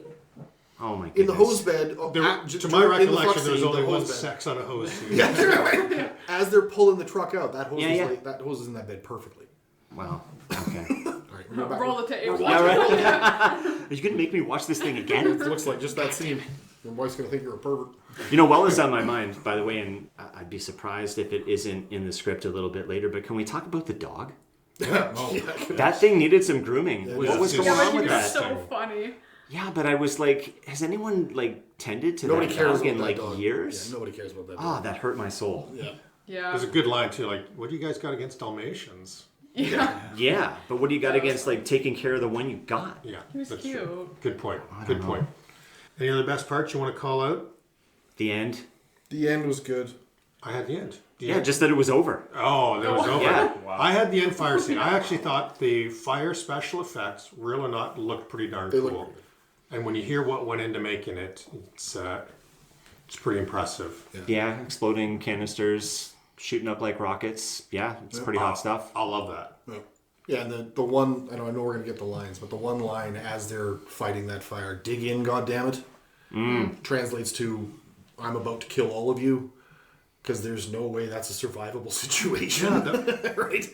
Oh my goodness. In the hose bed, To my recollection, there was only one sex on a hose scene. Yeah, as they're pulling the truck out, that hose Yeah. that hose is in that bed perfectly. Wow. Okay. All right, we're back. Roll the tape. Yeah, right. Are you gonna make me watch this thing again? It looks like just that scene. Your wife's gonna think you're a pervert. You know, well is on my mind, by the way, and I'd be surprised if it isn't in the script a little bit later. But can we talk about the dog? That thing needed some grooming. What was Yeah, going Yeah, on but with he was that? so funny. Yeah, but I was like, has anyone like tended to Nobody that cares dog about in that like dog. years? Yeah, nobody cares about that. Ah, Dog. that hurt my soul. Yeah. Yeah. There's a good line too, like, what do you guys got against Dalmatians? Yeah. Yeah, but what do you got against like taking care of the one you got? Yeah, He was that's cute. true. Good point. Good know. point. Any other best parts you want to call out? The end. The end was good. I had the end. The Yeah, end. just that it was over. Oh, that was over. Yeah. Wow. I had the end fire scene. I actually thought the fire special effects, real or not, looked pretty darn They cool. looked pretty And when you hear what went into making it, it's pretty impressive. Yeah, exploding canisters, shooting up like rockets. Yeah, it's pretty hot stuff. I love that. Yeah. Yeah, and the one, I know we're going to get the lines, but the one line as they're fighting that fire, dig in, goddammit, translates to, I'm about to kill all of you, because there's no way that's a survivable situation. Right?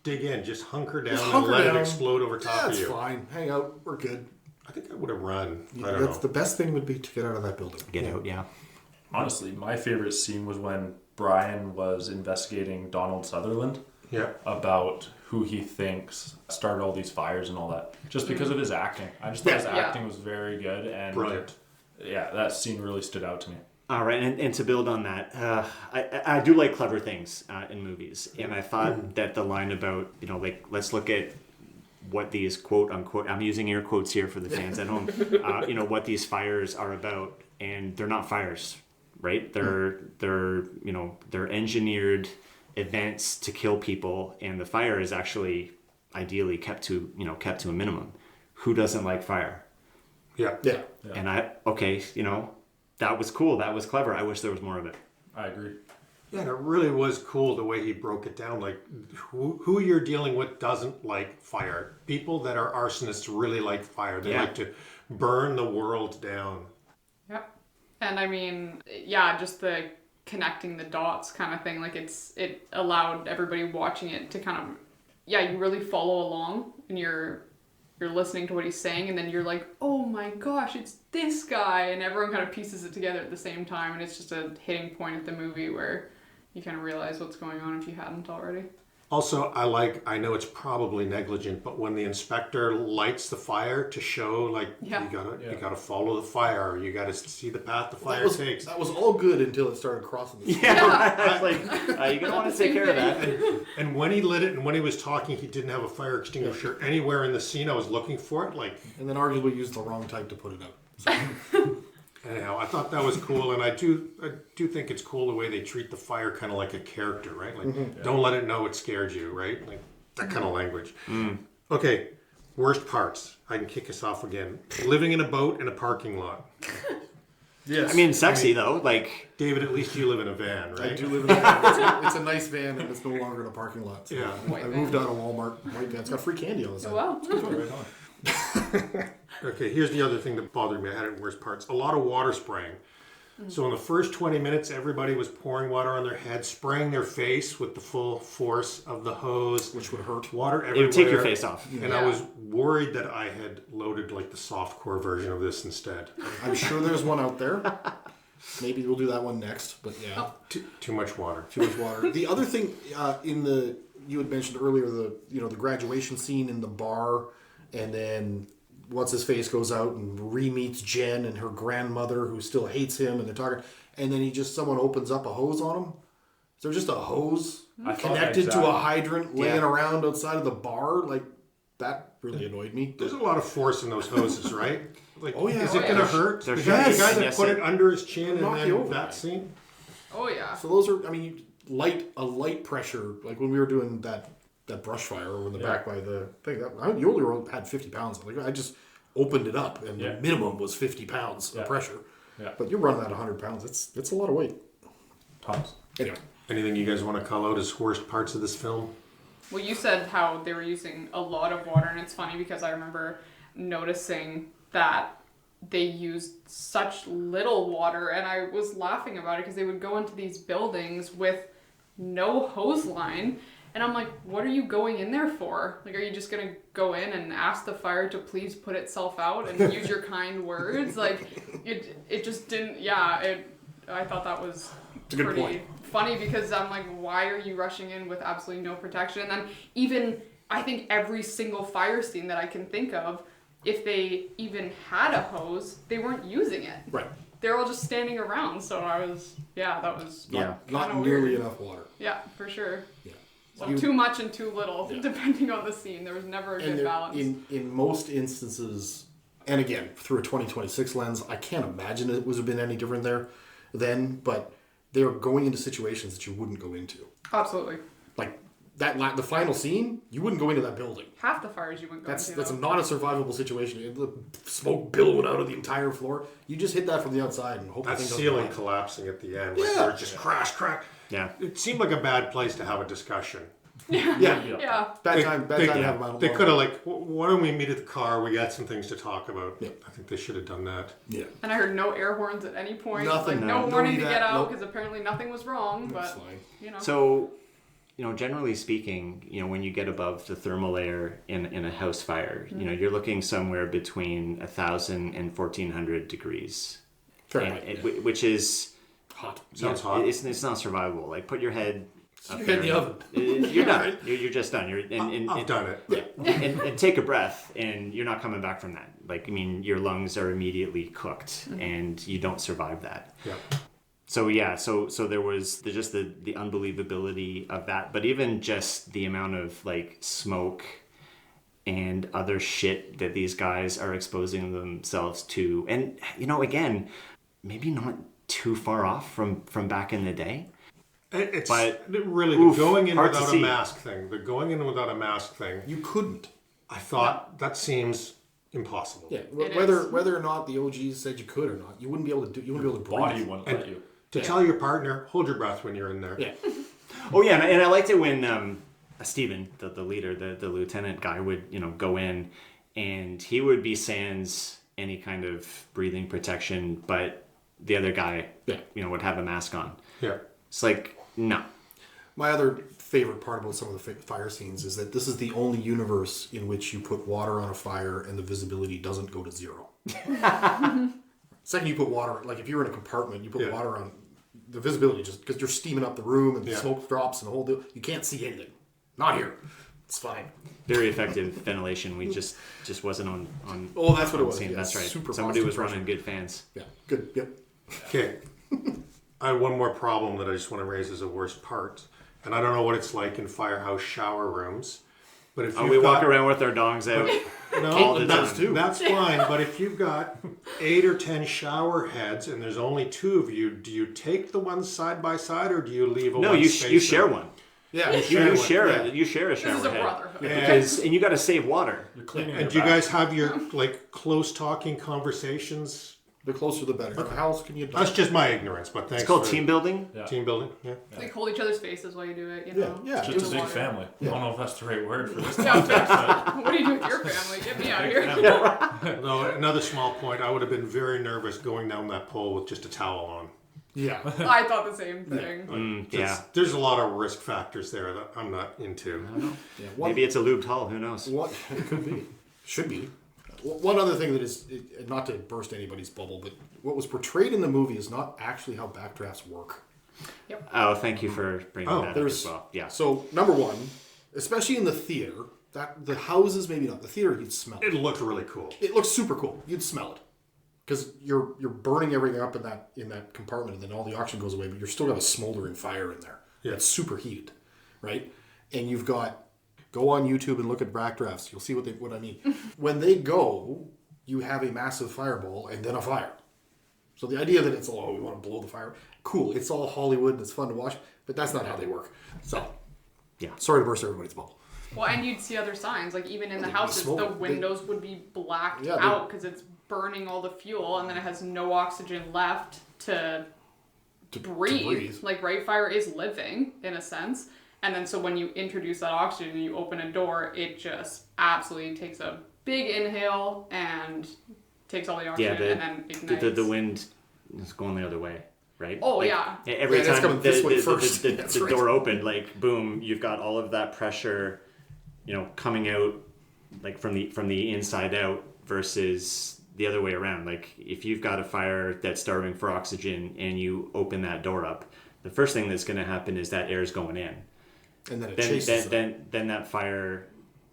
Dig in, just hunker down hunker and let down. it explode over top That's of you. fine. Hang out. We're good. I think I would have run. I don't That's know. the best thing would be to get out of that building. Get out, yeah. Honestly, my favorite scene was when Brian was investigating Donald Sutherland Yeah. about who he thinks started all these fires and all that. Just because of his acting. I just thought his Yeah. acting was very good. And Brilliant. Yeah, that scene really stood out to me. All right, and to build on that, I do like clever things in movies, and I thought that the line about, like, let's look at what these quote unquote, I'm using air quotes here for the fans at home, what these fires are about, and they're not fires, right? They're engineered events to kill people, and the fire is actually ideally kept to a minimum. Who doesn't like fire? Yeah. Yeah. And that was cool. That was clever. I wish there was more of it. I agree. Yeah, and it really was cool the way he broke it down. Like, who you're dealing with doesn't like fire. People that are arsonists really like fire. They Yeah. like to burn the world down. Yep. And I mean, yeah, just the connecting the dots kind of thing. Like it allowed everybody watching it to kind of, you really follow along and you're listening to what he's saying, and then you're like, oh my gosh, it's this guy, and everyone kind of pieces it together at the same time, and it's just a hitting point of the movie where you kind of realize what's going on if you hadn't already. Also, I know it's probably negligent, but when the inspector lights the fire to show, like, Yeah. you gotta follow the fire, you gotta see the path the fire takes. That was all good until it started crossing the street. I was like, you're gonna want to take care of that. And when he lit it and when he was talking, he didn't have a fire extinguisher anywhere in the scene. I was looking for it, like, And then arguably used the wrong type to put it out. So, anyhow, I thought that was cool, and I do think it's cool the way they treat the fire kind of like a character, right? Like, don't let it know it scared you, right? Like that kind of language. Okay, worst parts. I can kick us off again. Living in a boat in a parking lot. yes. I mean, sexy though. Like, David, at least you live in a van, I right? do live in a van. It's a nice van, and it's no longer in a parking lot. So Yeah. White I van. moved out of Walmart. White van. It's got free candy on the side. Well, Right on. Okay, here's the other thing that bothered me. I had it in worst parts. A lot of water spraying. So in the first 20 minutes, everybody was pouring water on their head, spraying their face with the full force of the hose. Which would hurt. Water it everywhere. would take your face off. And I was worried that I had loaded like the softcore version of this instead. I'm sure there's one out there. Maybe we'll do that one next. But yeah, Too much water. too much water. The other thing you had mentioned earlier, the graduation scene in the bar, and then what's his face goes out and re-meets Jen and her grandmother who still hates him, and they're talking, and then someone opens up a hose on him. Is there just a hose connected to a hydrant laying around outside of the bar? Like, that really annoyed me. There's a lot of force in those hoses, right? Like, Oh, yeah. is it going to hurt? There's- The guy that yes, put it- it under his chin Knock and you then over, that right? scene? Oh yeah. So those are, I mean, light pressure, like when we were doing that brush fire over in the back by the thing. You only had 50 pounds. Like, I just opened it up, and the minimum was 50 pounds of pressure. Yeah. But you're running at 100 pounds. It's a lot of weight. Tons. Anyway. Anything you guys want to call out as worst parts of this film? Well, you said how they were using a lot of water, and it's funny because I remember noticing that they used such little water, and I was laughing about it because they would go into these buildings with no hose line, and I'm like, what are you going in there for? Like, are you just gonna go in and ask the fire to please put itself out and use your kind words? Like, it just didn't. Yeah, I thought that was It's a good pretty point. funny because I'm like, why are you rushing in with absolutely no protection? And then even I think every single fire scene that I can think of, if they even had a hose, they weren't using it. Right. They're all just standing around. So that was Not kinda nearly weird. enough water. Yeah, for sure. Yeah. So too much and too little, depending on the scene. There was never a good balance. In most instances, and again, through a 2026 lens, I can't imagine it would have been any different then, but they're going into situations that you wouldn't go into. Absolutely. Like the final scene, you wouldn't go into that building. Half the fires you wouldn't go into. That's though. not a survivable situation. The smoke billowing out of the entire floor. You just hit that from the outside and hope That the thing doesn't ceiling fly. collapsing at the end. Like, Yeah. where it just crash. Yeah. It seemed like a bad place to have a discussion. Yeah. Yeah. Bad time to have a battle. They could have like, why don't we meet at the car? We got some things to talk about. Yeah. I think they should have done that. Yeah. And I heard no air horns at any point. Nothing. Like, no No. warning No to need get that. out Nope. because apparently nothing was wrong. That's But fine. you know. So, generally speaking, when you get above the thermal layer in a house fire, you're looking somewhere between 1,000 and 1,400 degrees. Fahrenheit. Which is Hot. Sounds hot. It's not survivable. Like, put your head up Your there head in the oven. You're done. You're just done. I've done it. And take a breath, and you're not coming back from that. Like, I mean, your lungs are immediately cooked, and you don't survive that. Yeah. So there was just the unbelievability of that, but even just the amount of like smoke and other shit that these guys are exposing themselves to, and again, maybe not too far off from back in the day. It's But, really oof, the going in hard to without a see. mask thing. The going in without a mask thing. You couldn't. I thought that seems impossible. Yeah. It Whether or not the OGs said you could or not, you wouldn't be able to do. You wouldn't be able to breathe. Body wouldn't let you. To tell your partner, hold your breath when you're in there. Yeah. Oh yeah, and I liked it when Stephen, the leader, the lieutenant guy, would go in, and he would be sans any kind of breathing protection, but the other guy, would have a mask on. Yeah. It's like, no. My other favorite part about some of the fire scenes is that this is the only universe in which you put water on a fire and the visibility doesn't go to zero. Second you put water, like if you're in a compartment, you put water on, the visibility just, because you're steaming up the room and the smoke drops and the whole deal, you can't see anything. Not here. It's fine. Very effective ventilation. We just wasn't on. Oh, that's what it was. scene. Yeah, That's right. super Somebody was constant running good fans. Yeah, good. Yep. Okay. I have one more problem that I just want to raise as a worst part. And I don't know what it's like in firehouse shower rooms. But if We walk around with our dongs out. all the that's, time. that's fine. But if you've got 8 or 10 shower heads and there's only 2 of you, do you take the ones side by side or do you leave a No, one you spacer? share one. Yeah. You share Yeah. it. You share a shower This is a head. brotherhood. And you got to save water. You're cleaning And your do you back. guys have your close talking conversations? The closer the better. How else can you do That's just my ignorance, but thanks It's called for team building. Yeah. team building. Yeah. Like hold each other's faces while you do it, you know? Yeah. It's just a big family. I don't know if that's the right word for this. Yeah. What do you do with your family? Get me out of here. Though another small point, I would have been very nervous going down that pole with just a towel on. Yeah. I thought the same thing. Yeah. There's a lot of risk factors there that I'm not into. Yeah. Maybe it's a lubed hull. Who knows? What it could be, should be. One other thing that is, not to burst anybody's bubble, but what was portrayed in the movie is not actually how backdrafts work. Oh, thank you for bringing that up There's as well. Yeah. So number one, especially in the theater, the houses, maybe not. The theater, you'd smell It it. looked really cool. It looks super cool. You'd smell it. Because you're burning everything up in that compartment, and then all the oxygen goes away, but you're still got a smoldering fire in there. Yeah. It's super heated, right? And you've got, go on YouTube and look at backdrafts. You'll see what I mean. When they go, you have a massive fireball and then a fire. So the idea that it's, oh, we want to blow the fire, cool. It's all Hollywood and it's fun to watch, but that's not how they work. So, Yeah. sorry to burst everybody's bubble. Well, and you'd see other signs, like even in the They'd be houses, the smoking. windows would be blacked Yeah, they- out because it's burning all the fuel, and then it has no oxygen left to breathe. Like, right, fire is living in a sense, and then so when you introduce that oxygen and you open a door, it just absolutely takes a big inhale and takes all the oxygen and then ignites. the wind is going the other way, right? Oh, Like, yeah. Every Yeah, it's time coming this way first. the That's door right. opened, like boom, you've got all of that pressure, coming out like from the inside out versus the other way around. Like if you've got a fire that's starving for oxygen and you open that door up, the first thing that's going to happen is that air is going in. And then it chases them. Then that fire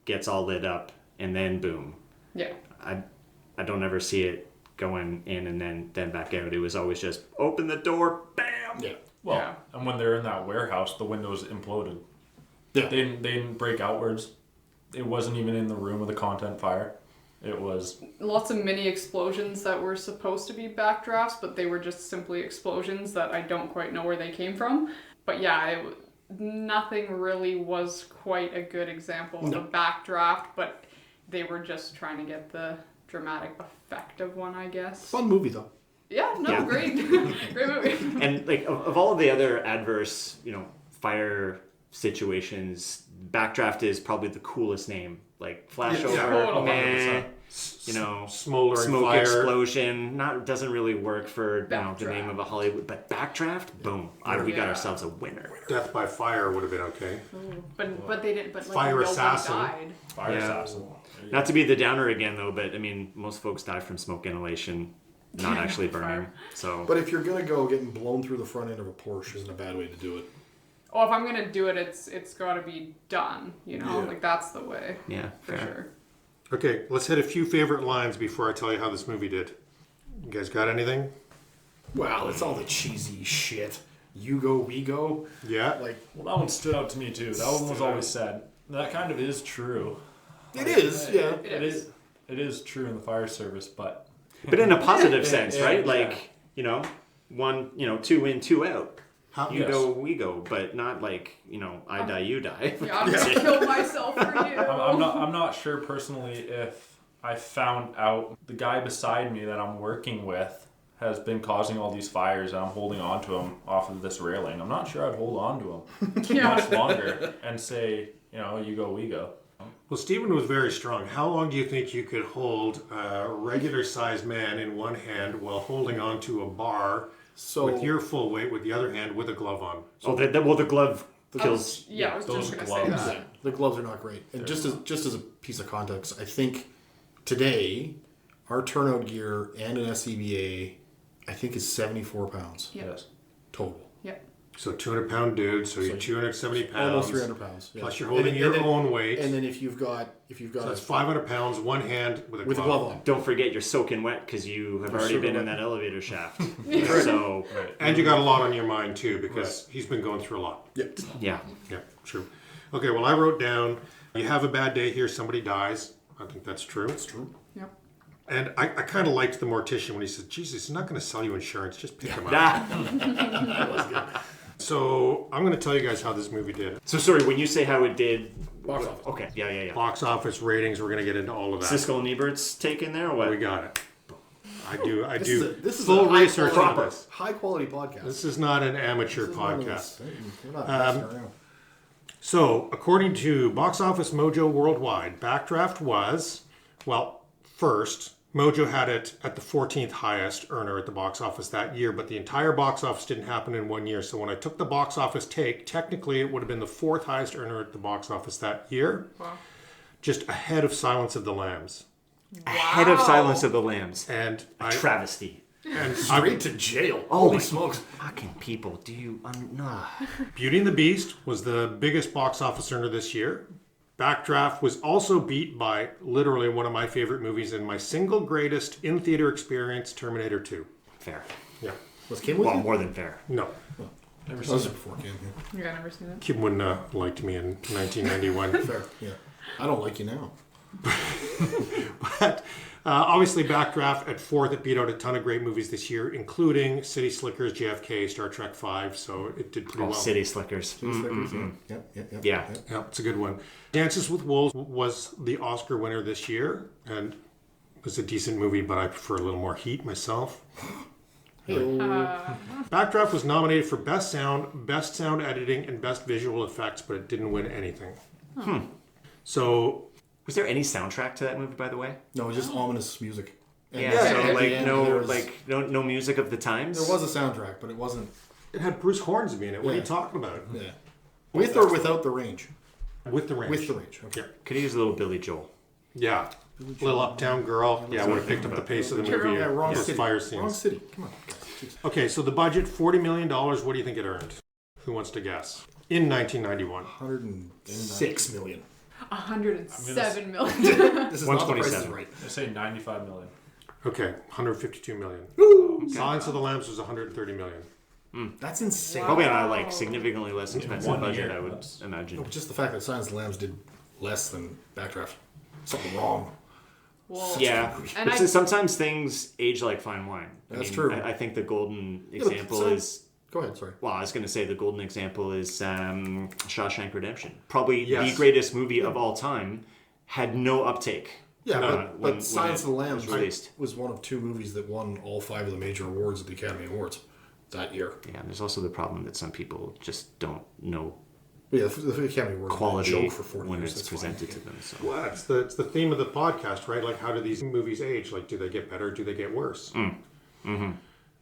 gets all lit up, and then boom. Yeah. I don't ever see it going in and then back out. It was always just open the door, bam. Yeah. Well, Yeah. and when they're in that warehouse, the windows imploded. Yeah. They didn't break outwards. It wasn't even in the room with the content fire. It was Lots of mini explosions that were supposed to be backdrafts, but they were just simply explosions that I don't quite know where they came from. But yeah, nothing really was quite a good example of a backdraft, but they were just trying to get the dramatic effect of one, I guess. Fun movie, though. Yeah, no, Yeah. great. Great movie. And like of all of the other adverse, fire situations, backdraft is probably the coolest name. Like flashover, Totally. meh, Smoldering smoke fire. explosion. Doesn't really work for the name Backdraft. of a Hollywood, but backdraft, boom, we got Yeah. ourselves a winner. Death by fire would have been okay. But they didn't. But like Fire nobody assassin. died. fire Yeah. assassin. Not to be the downer again though, but I mean most folks die from smoke inhalation, not actually burning. So But if you're going to go, getting blown through the front end of a Porsche isn't a bad way to do it. Oh, if I'm gonna do it, it's got to be done. Yeah. Like that's the way yeah, for fair. sure. Okay, let's hit a few favorite lines before I tell you how this movie did. You guys got anything? Wow, it's all the cheesy shit. You go, we go. Yeah? Like, Well, that one stood out to me too. That one was always said. That kind of is true. it is, yeah. It is. It is true in the fire service, but But in a positive sense, yeah, right? yeah. Like, one, two in, two out. How, You Yes. go, we go, but not like, I die, you die. Yeah, I'm gonna kill myself for you. I'm not sure personally if I found out the guy beside me that I'm working with has been causing all these fires and I'm holding on to him off of this railing. I'm not sure I'd hold on to him much longer and say, you go, we go. Well, Stephen was very strong. How long do you think you could hold a regular-sized man in one hand while holding on to a bar So, with your full weight with the other hand with a glove on? The glove kills. Yeah, I was those just gonna gloves. say yeah, that. the gloves are not great. And just as a piece of context, I think today our turnout gear and an SCBA, I think, is 74 pounds Yeah. Yes. total. Yeah. So 200-pound dude, so you're 270 pounds. Almost 300 pounds. Yeah. Plus you're holding And your then- own weight. And then if you've got So that's 500 pounds, one hand with a with a glove. glove on. Don't forget you're soaking wet because you have already soaking been in wet. that elevator shaft. So, Right. And you got a lot on your mind too, because he's been going through a lot. Yeah. yeah. Yeah, true. Okay, well, I wrote down, you have a bad day here, somebody dies. I think that's true. That's true. Yep. And I kind of liked the mortician when he said, Jesus, he's not going to sell you insurance, just pick him up. Ah. So I'm going to tell you guys how this movie did. So sorry, when you say how it did. Box office. Okay, yeah. Box office ratings, we're going to get into all of that. Siskel and Ebert's take in there or what? We got it. I do This is full a high research quality- on this. High quality podcast. This is not an amateur This is one of podcast. those- We're not messing around. So, according to Box Office Mojo Worldwide, Backdraft was, well, first, Mojo had it at the 14th highest earner at the box office that year, but the entire box office didn't happen in 1 year. So when I took the box office take, technically it would have been the 4th highest earner at the box office that year, Wow. just ahead of Silence of the Lambs. Ahead of Silence of the Lambs. And Travesty. Straight to jail. Oh, Holy my smokes. Fucking people, do you... no. Beauty and the Beast was the biggest box office earner this year. Backdraft was also beat by literally one of my favorite movies and my single greatest in-theater experience, Terminator 2. Fair. Yeah. Was Kim with Well, you? more than fair. No. Never seen it before, Kim. Yeah. Yeah, I've never seen it. Kim wouldn't have liked me in 1991. Fair. Yeah. I don't like you now. But obviously, Backdraft at 4th, it beat out a ton of great movies this year, including City Slickers, JFK, Star Trek 5. So it did pretty Oh, well. City Slickers. Yep. Yeah. Yeah, it's a good one. Dances with Wolves was the Oscar winner this year, and it was a decent movie, but I prefer a little more heat myself. Backdraft was nominated for Best Sound Editing, and Best Visual Effects, but it didn't win anything. So, Was there any soundtrack to that movie, by the way? No, it's just ominous music. And Yeah. at So the like end, no there's- like no music of the times. There was a soundtrack, but it wasn't. it had Bruce Hornsby in it. What are you Yeah. talking about? Yeah. With or without the range? With the range. With the range. Okay. Yeah. Could use a little Billy Joel. Yeah. Little Uptown Girl. Yeah, would have picked up the pace of the movie. Yeah, wrong Yes, city. fire Wrong scenes. city. Come on. Jeez. Okay, so the budget, $40 million. What do you think it earned? Who wants to guess? In 1991. 106 million. 107 million. This is not the price is 127. right. I say 95 million. Okay, 152 million. Silence of the Lambs was 130 million. That's insane. Probably on a like significantly less expensive 1 budget, year, I would that's- imagine. No, just the fact that Silence of the Lambs did less than Backdraft. Something wrong. Well, Yeah, And It's I- sometimes things age like fine wine. That's true. I think the golden but example so- is. Go ahead, sorry. Well, I was going to say the golden example is Shawshank Redemption. Probably Yes. the greatest movie of all time. Had no uptake. Yeah, when but Silence it of the Lambs was released. was one of 2 movies that won all 5 of the major awards at the Academy Awards that year. Yeah, there's also the problem that some people just don't know But yeah, the Academy Awards quality joke for 40 when years. it's That's fine. presented to them. So. Well, it's the theme of the podcast, right? Like, how do these movies age? Like, do they get better? Do they get worse?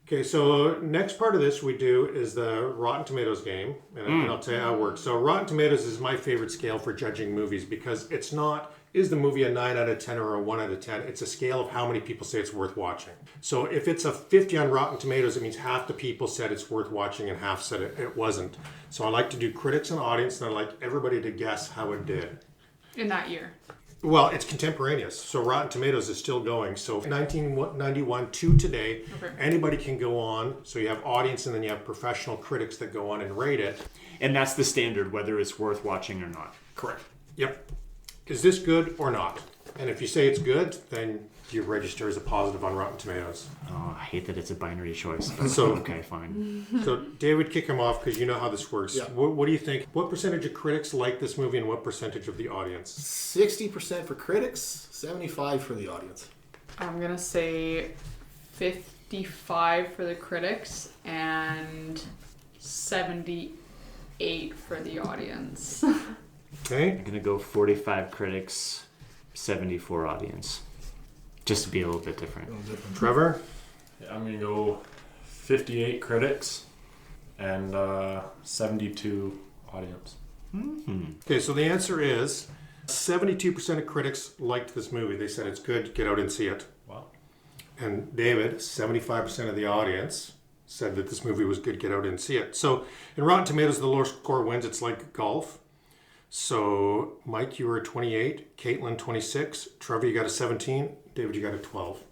Okay, so next part of this we do is the Rotten Tomatoes game, and I'll tell you how it works. So Rotten Tomatoes is my favorite scale for judging movies because it's not, is the movie a 9 out of 10 or a 1 out of 10? It's a scale of how many people say it's worth watching. So if it's a 50 on Rotten Tomatoes, it means half the people said it's worth watching and half said it wasn't. So I like to do critics and audience, and I like everybody to guess how it did. in that year. Well, it's contemporaneous, so Rotten Tomatoes is still going. So 1991 to today, Okay. anybody can go on. So you have audience and then you have professional critics that go on and rate it. And that's the standard, whether it's worth watching or not. Correct. Yep. Is this good or not? And if you say it's good, then you register as a positive on Rotten Tomatoes. Oh, I hate that it's a binary choice. But So- okay, fine. So David, kick him off because you know how this works. Yeah. What do you think? What percentage of critics like this movie and what percentage of the audience? 60% for critics, 75% for the audience. I'm gonna say 55 for the critics and 78 for the audience. Okay. I'm gonna go 45 critics, 74 audience, just to be a little bit different. Trevor? Yeah, I'm going to go 58 critics and 72 audience. Okay, so the answer is 72% of critics liked this movie. They said it's good, get out and see it. Wow. And David, 75% of the audience said that this movie was good, get out and see it. So in Rotten Tomatoes, the lower score wins. It's like golf. So Mike, you were a 28, Caitlin 26, Trevor, you got a 17, David, you got a 12.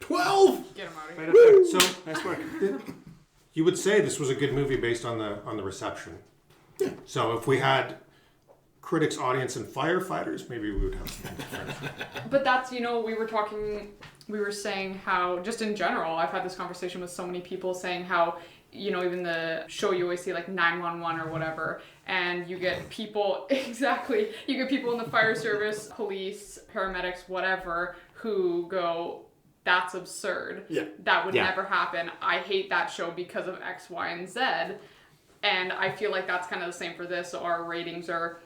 12! Get him out of Right here. up there. So Nice work. you would say this was a good movie based on the reception. Yeah. So if we had critics, audience, and firefighters, maybe we would have something different. But that's, we were saying how, just in general, I've had this conversation with so many people saying how, even the show you always see like 911 or whatever, and you get people, exactly, you get people in the fire service, police, paramedics, whatever, who go, that's absurd. Yeah. That would Yeah. never happen. I hate that show because of X, Y, and Z. And I feel like that's kind of the same for this. So our ratings are,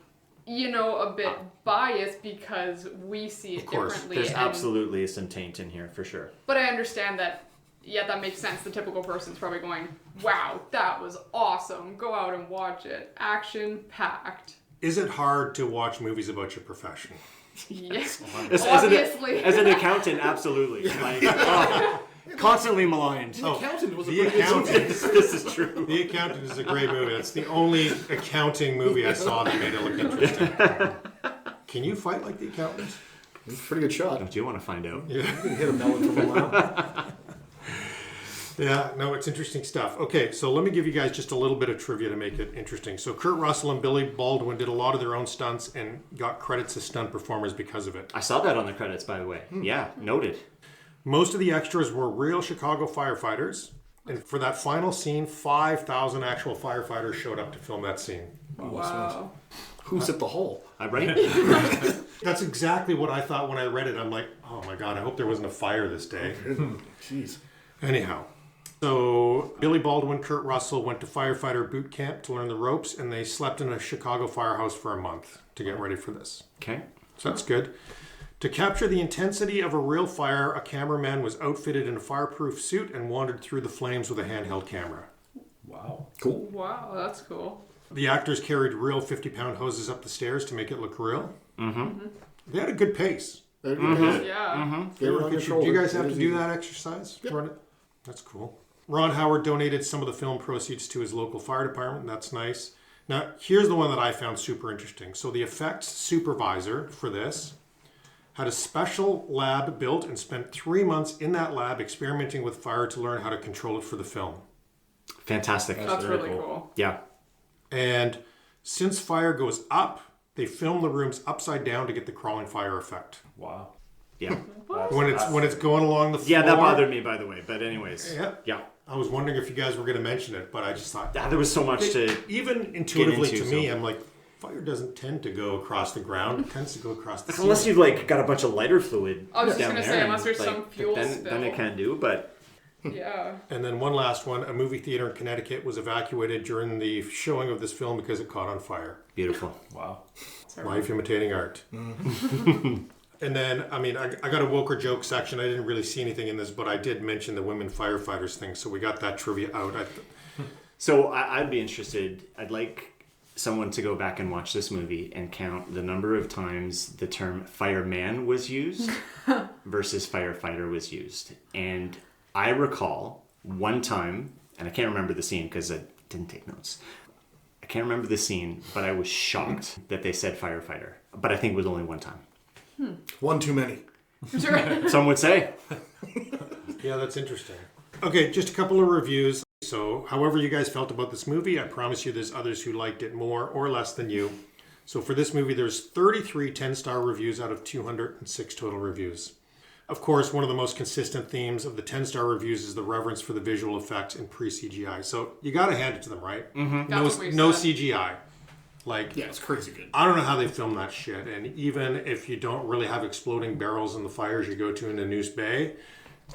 a bit biased because we see it Of course. differently. There's and- absolutely some taint in here for sure. But I understand that, that makes sense. The typical person's probably going, wow, that was awesome. Go out and watch it. Action-packed. Is it hard to watch movies about your profession? Yes. As an accountant, absolutely. Like, constantly maligned. The Accountant was a The pretty good Accountant. movie. This is true. The Accountant is a great movie. That's the only accounting movie I saw that made it look interesting. Can you fight like the accountants? It's a pretty good shot. Don't you want to find out? You can hit a melon from a mile. Yeah, no, it's interesting stuff. Okay, so let me give you guys just a little bit of trivia to make it interesting. So Kurt Russell and Billy Baldwin did a lot of their own stunts and got credits as stunt performers because of it. I saw that on the credits, by the way. Yeah, noted. Most of the extras were real Chicago firefighters. And for that final scene, 5,000 actual firefighters showed up to film that scene. Wow. Who's at the hole? Right? That's exactly what I thought when I read it. I'm like, oh my God, I hope there wasn't a fire this day. Jeez. Anyhow, so Billy Baldwin, Kurt Russell went to firefighter boot camp to learn the ropes, and they slept in a Chicago firehouse for a month to get ready for this. Okay. So that's good. To capture the intensity of a real fire, a cameraman was outfitted in a fireproof suit and wandered through the flames with a handheld camera. Wow. Cool. Wow, that's cool. The actors carried real 50-pound hoses up the stairs to make it look real. Mm-hmm. They had a good pace. There you go. Yeah. They were on your shoulder. Do you guys have It to is do easy. that exercise? Run it? That's cool. Ron Howard donated some of the film proceeds to his local fire department. That's nice. Now, here's the one that I found super interesting. So the effects supervisor for this had a special lab built and spent 3 months in that lab experimenting with fire to learn how to control it for the film. Fantastic. That's very really cool. cool. Yeah. And since fire goes up, they film the rooms upside down to get the crawling fire effect. Wow. Yeah. When it's going along the floor. Yeah, that bothered me, by the way. But anyways. Yeah. Yeah. I was wondering if you guys were going to mention it, but I just thought There was so much to... even intuitively into, to me, so- I'm like, fire doesn't tend to go across the ground; it tends to go across the Unless ceiling. you've like got a bunch of lighter fluid I was just down gonna there say, and, unless there's like, some fuel then spill. it can do, but Yeah. And then one last one: a movie theater in Connecticut was evacuated during the showing of this film because it caught on fire. beautiful. Wow. Life imitating art. And then, I mean, I got a Woker joke section. I didn't really see anything in this, but I did mention the women firefighters thing, so we got that trivia out. So I'd be interested. I'd like someone to go back and watch this movie and count the number of times the term fireman was used versus firefighter was used. And I recall one time, and I can't remember the scene because I didn't take notes. I can't remember the scene, but I was shocked that they said firefighter. But I think it was only one time. One too many. Some would say. Yeah, that's interesting. Okay, just a couple of reviews. So, however you guys felt about this movie, I promise you there's others who liked it more or less than you. So for this movie, there's 33 10-star reviews out of 206 total reviews. Of course, one of the most consistent themes of the 10-star reviews is the reverence for the visual effects and pre-CGI. So you got to hand it to them, right? Mm-hmm. No, That's what we no said. CGI. Like, Yeah, it's crazy good. I don't know how they film that shit. And even if you don't really have exploding barrels in the fires you go to in Nanoose Bay,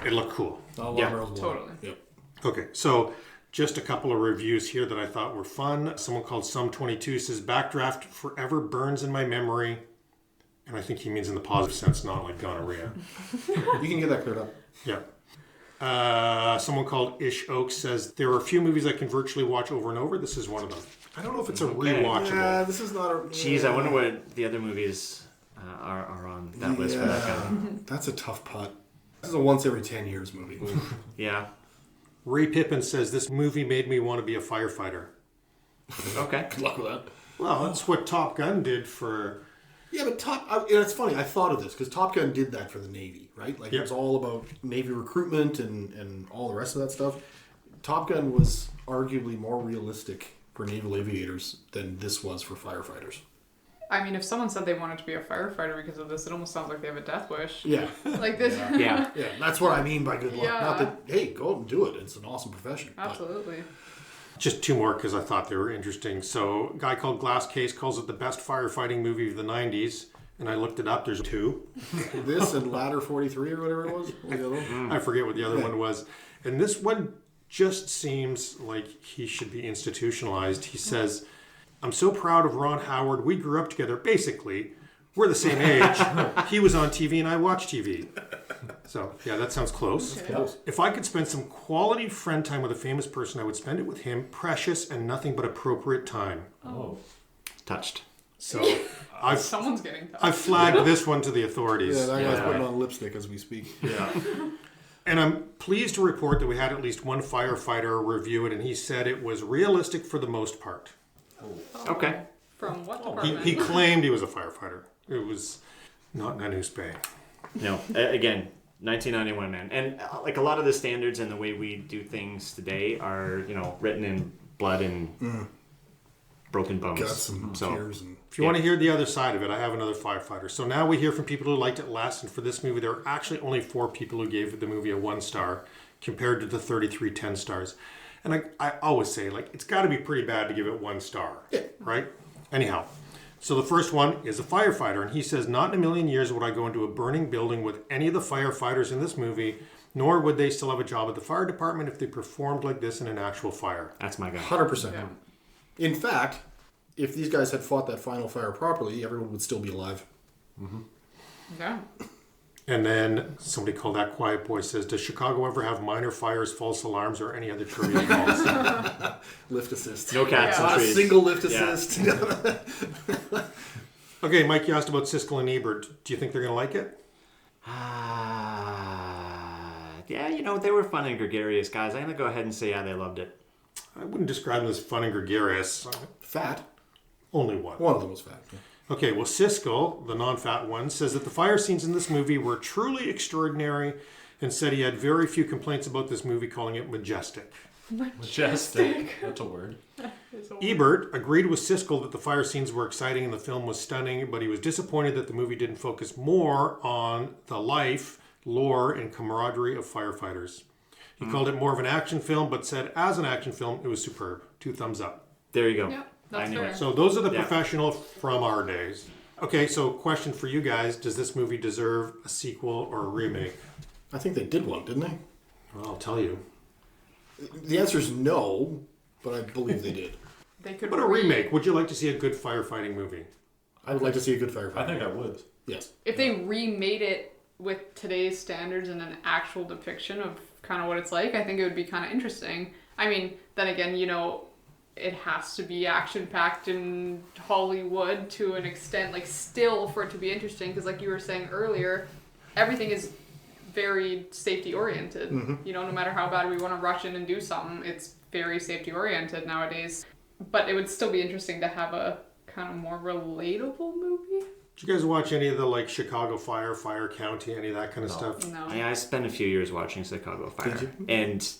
it looked cool. Yeah, Totally. Yep. Okay, so just a couple of reviews here that I thought were fun. Someone called Sum22 says, Backdraft forever burns in my memory. And I think he means in the positive sense, not like gonorrhea. You can get that cleared up. Yeah. Someone called Ish Oaks says, there are a few movies I can virtually watch over and over. This is one of them. I don't know if it's a rewatchable. Yeah, this is not a... Jeez, I wonder what the other movies are on that list for that guy. That's a tough putt. This is a once every 10 years movie. Yeah. Ray Pippin says, this movie made me want to be a firefighter. Okay. Good luck with that. Well, that's what Top Gun did for... Yeah, but it's funny. I thought of this because Top Gun did that for the Navy, right? Like Yep. it was all about Navy recruitment and all the rest of that stuff. Top Gun was arguably more realistic for naval aviators than this was for firefighters. I mean, if someone said they wanted to be a firefighter because of this, it almost sounds like they have a death wish. Yeah, Like this. Yeah. yeah, that's what I mean by good luck. Yeah. Not that, hey, go out and do it. It's an awesome profession. But Absolutely. Just two more because I thought they were interesting. So a guy called Glass Case calls it the best firefighting movie of the 90s. And I looked it up. There's two. this and Ladder 43 or whatever it was. What was the other one? I forget what the other Yeah. one was. And this one just seems like he should be institutionalized. He says, I'm so proud of Ron Howard. We grew up together. Basically, we're the same age. He was on TV and I watched TV. So, yeah, that sounds close. Close. If I could spend some quality friend time with a famous person, I would spend it with him. Precious and nothing but appropriate time. Oh. Touched. So I've Someone's getting tough. flagged this one to the authorities. Yeah, that guy's Yeah. putting on lipstick as we speak. Yeah. And I'm pleased to report that we had at least one firefighter review it, and he said it was realistic for the most part. Okay. From what He, department? he claimed he was a firefighter. It was not Nanoose Bay. No, again, 1991, man. And like a lot of the standards and the way we do things today are, written in blood and broken bones. Guts and tears and... If you want to hear the other side of it, I have another firefighter. So now we hear from people who liked it less, and for this movie, there are actually only 4 people who gave the movie a 1 star compared to the 33 10 stars. And I always say, like, it's got to be pretty bad to give it 1 star, right? Anyhow, so the first one is a firefighter, and he says, not in a million years would I go into a burning building with any of the firefighters in this movie, nor would they still have a job at the fire department if they performed like this in an actual fire. That's my guy. 100%. Yeah. In fact, if these guys had fought that final fire properly, everyone would still be alive. Yeah. And then somebody called That Quiet Boy says, does Chicago ever have minor fires, false alarms, or any other trivia calls? Lift assist. No cats Yeah. and Not a trees. single lift Yeah. assist. Okay, Mike, you asked about Siskel and Ebert. Do you think they're going to like it? Yeah, they were fun and gregarious guys. I'm going to go ahead and say, they loved it. I wouldn't describe them as fun and gregarious. Fat. Only one. One of them was fat. Yeah. Okay, well, Siskel, the non-fat one, says that the fire scenes in this movie were truly extraordinary and said he had very few complaints about this movie, calling it majestic. Majestic. That's a word. Ebert agreed with Siskel that the fire scenes were exciting and the film was stunning, but he was disappointed that the movie didn't focus more on the life, lore, and camaraderie of firefighters. He called it more of an action film, but said as an action film, it was superb. 2 thumbs up. There you go. Yeah, that's I knew fair. it. So those are the Yeah. professional from our days. Okay, so question for you guys. Does this movie deserve a sequel or a remake? I think they did one, didn't they? Well, I'll tell you. The answer is no, but I believe they did. They could But a remake. Would you like to see a good firefighting movie? I would like to see a good firefighter. I think I would. Yes. If they remade it with today's standards and an actual depiction of kind of what it's like, I think it would be kind of interesting. I mean, then again, it has to be action-packed in Hollywood to an extent, like, still for it to be interesting, because like you were saying earlier, everything is very safety-oriented. No matter how bad we want to rush in and do something, it's very safety-oriented nowadays. But it would still be interesting to have a kind of more relatable movie. Did you guys watch any of the, like, Chicago Fire, Fire County, any of that kind of stuff? No. I spent a few years watching Chicago Fire. Did you? And,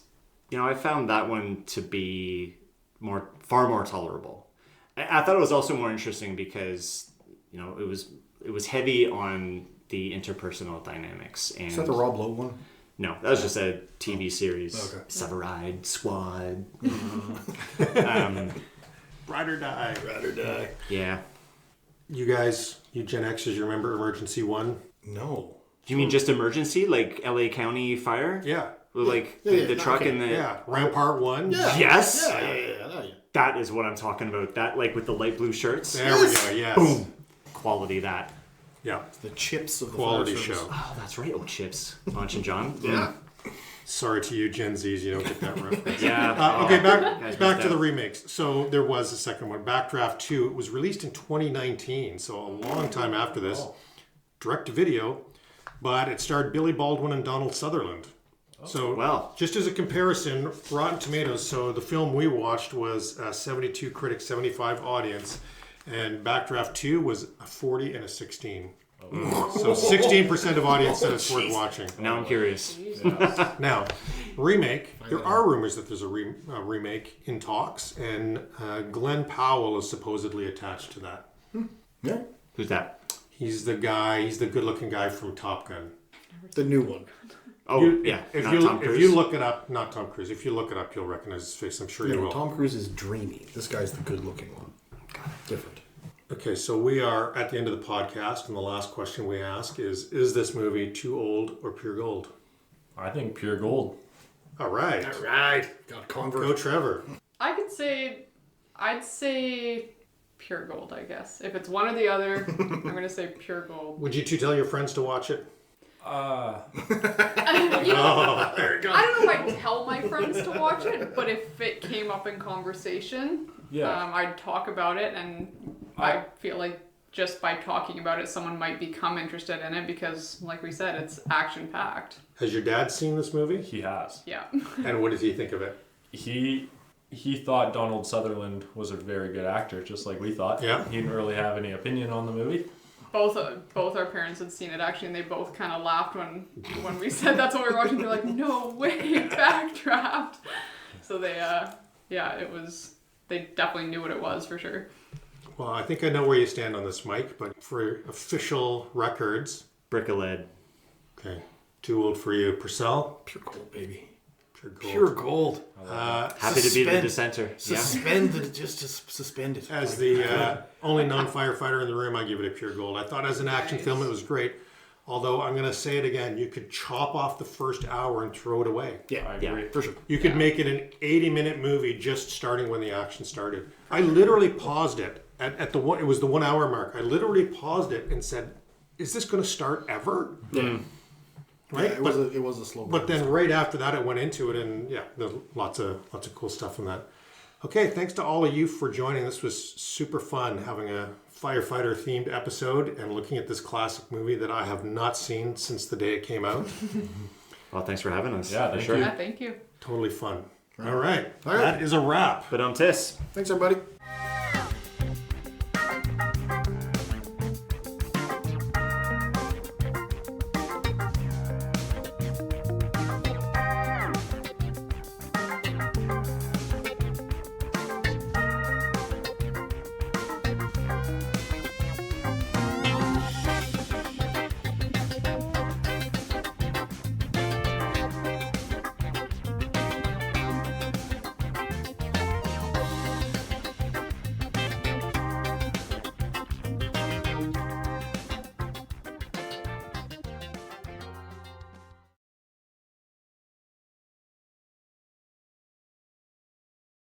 I found that one to be far more tolerable. I thought it was also more interesting because, it was heavy on the interpersonal dynamics. And Is that the Rob Lowe one? No, that was just a TV series. Okay. Severide, Squad. Ride or Die. Ride or die. Yeah. You guys, you Gen Xers, you remember Emergency 1? No. Do you mean just emergency, like LA County fire? Yeah. With, like Yeah, the truck okay. and the... Yeah. Rampart 1? Yeah. Yes! Yeah. That is what I'm talking about. That, like, with the light blue shirts. There we go, yes. Boom. Quality that. Yeah. The chips of the Quality fire service. show. Oh, that's right. Old chips. Launch and John. Yeah. Sorry to you Gen Zs, you don't get that reference. Yeah. Okay, Guys back missed to out. the remakes. So there was a second one, Backdraft 2. It was released in 2019, so a long time after this. Direct to video, but it starred Billy Baldwin and Donald Sutherland. So, Well. just as a comparison, Rotten Tomatoes, so the film we watched was a 72 critics, 75 audience, and Backdraft 2 was a 40 and a 16. So 16% of audience said it's worth watching. Now I'm curious. Now, remake, there are rumors that there's a remake in talks, and Glenn Powell is supposedly attached to that. Yeah. Who's that? He's the good-looking guy from Top Gun. The new one. Oh, yeah. If not you Tom if Cruise. you look it up, not Tom Cruise. If you look it up, you'll recognize his face. I'm sure you will. Tom Cruise is dreamy. This guy's the good-looking one. Different. Okay, so we are at the end of the podcast, and the last question we ask is this movie too old or pure gold? I think pure gold. All right. All right. Got a convert. Go Trevor. I'd say pure gold, I guess. If it's one or the other, I'm going to say pure gold. Would you two tell your friends to watch it? I don't know if I'd tell my friends to watch it, but if it came up in conversation, Yeah. I'd talk about it, and I feel like just by talking about it, someone might become interested in it because, like we said, it's action-packed. Has your dad seen this movie? He has. Yeah. And what did he think of it? He thought Donald Sutherland was a very good actor, just like we thought. Yeah. He didn't really have any opinion on the movie. both our parents had seen it actually, and they both kind of laughed when we said that's what we were watching. They're like, "No way, Backdraft!" So they, it was. They definitely knew what it was for sure. Well, I think I know where you stand on this, Mike. But for official records, Brick of lead. okay, too old for you, Purcell. Pure gold, baby. Pure gold. Pure gold. Happy to be the dissenter. Yeah. Suspend it. As the only non-firefighter in the room, I give it a pure gold. I thought as an action film it was great. Although I'm going to say it again, you could chop off the first hour and throw it away. Yeah, I agree. for sure. You could make it an 80-minute movie just starting when the action started. I literally paused it at the one. It was the 1 hour mark. I literally paused it and said, "Is this going to start ever?" Yeah. Right. Yeah, it was a slow. But then right after that, it went into it, and yeah, there's lots of cool stuff in that. Okay, thanks to all of you for joining. This was super fun having a firefighter themed episode and looking at this classic movie that I have not seen since the day it came out. Well, thanks for having us. Yeah, for thank sure. you. Yeah, thank you. Totally fun. All right, All right. that is a wrap. But Tis. Thanks, everybody.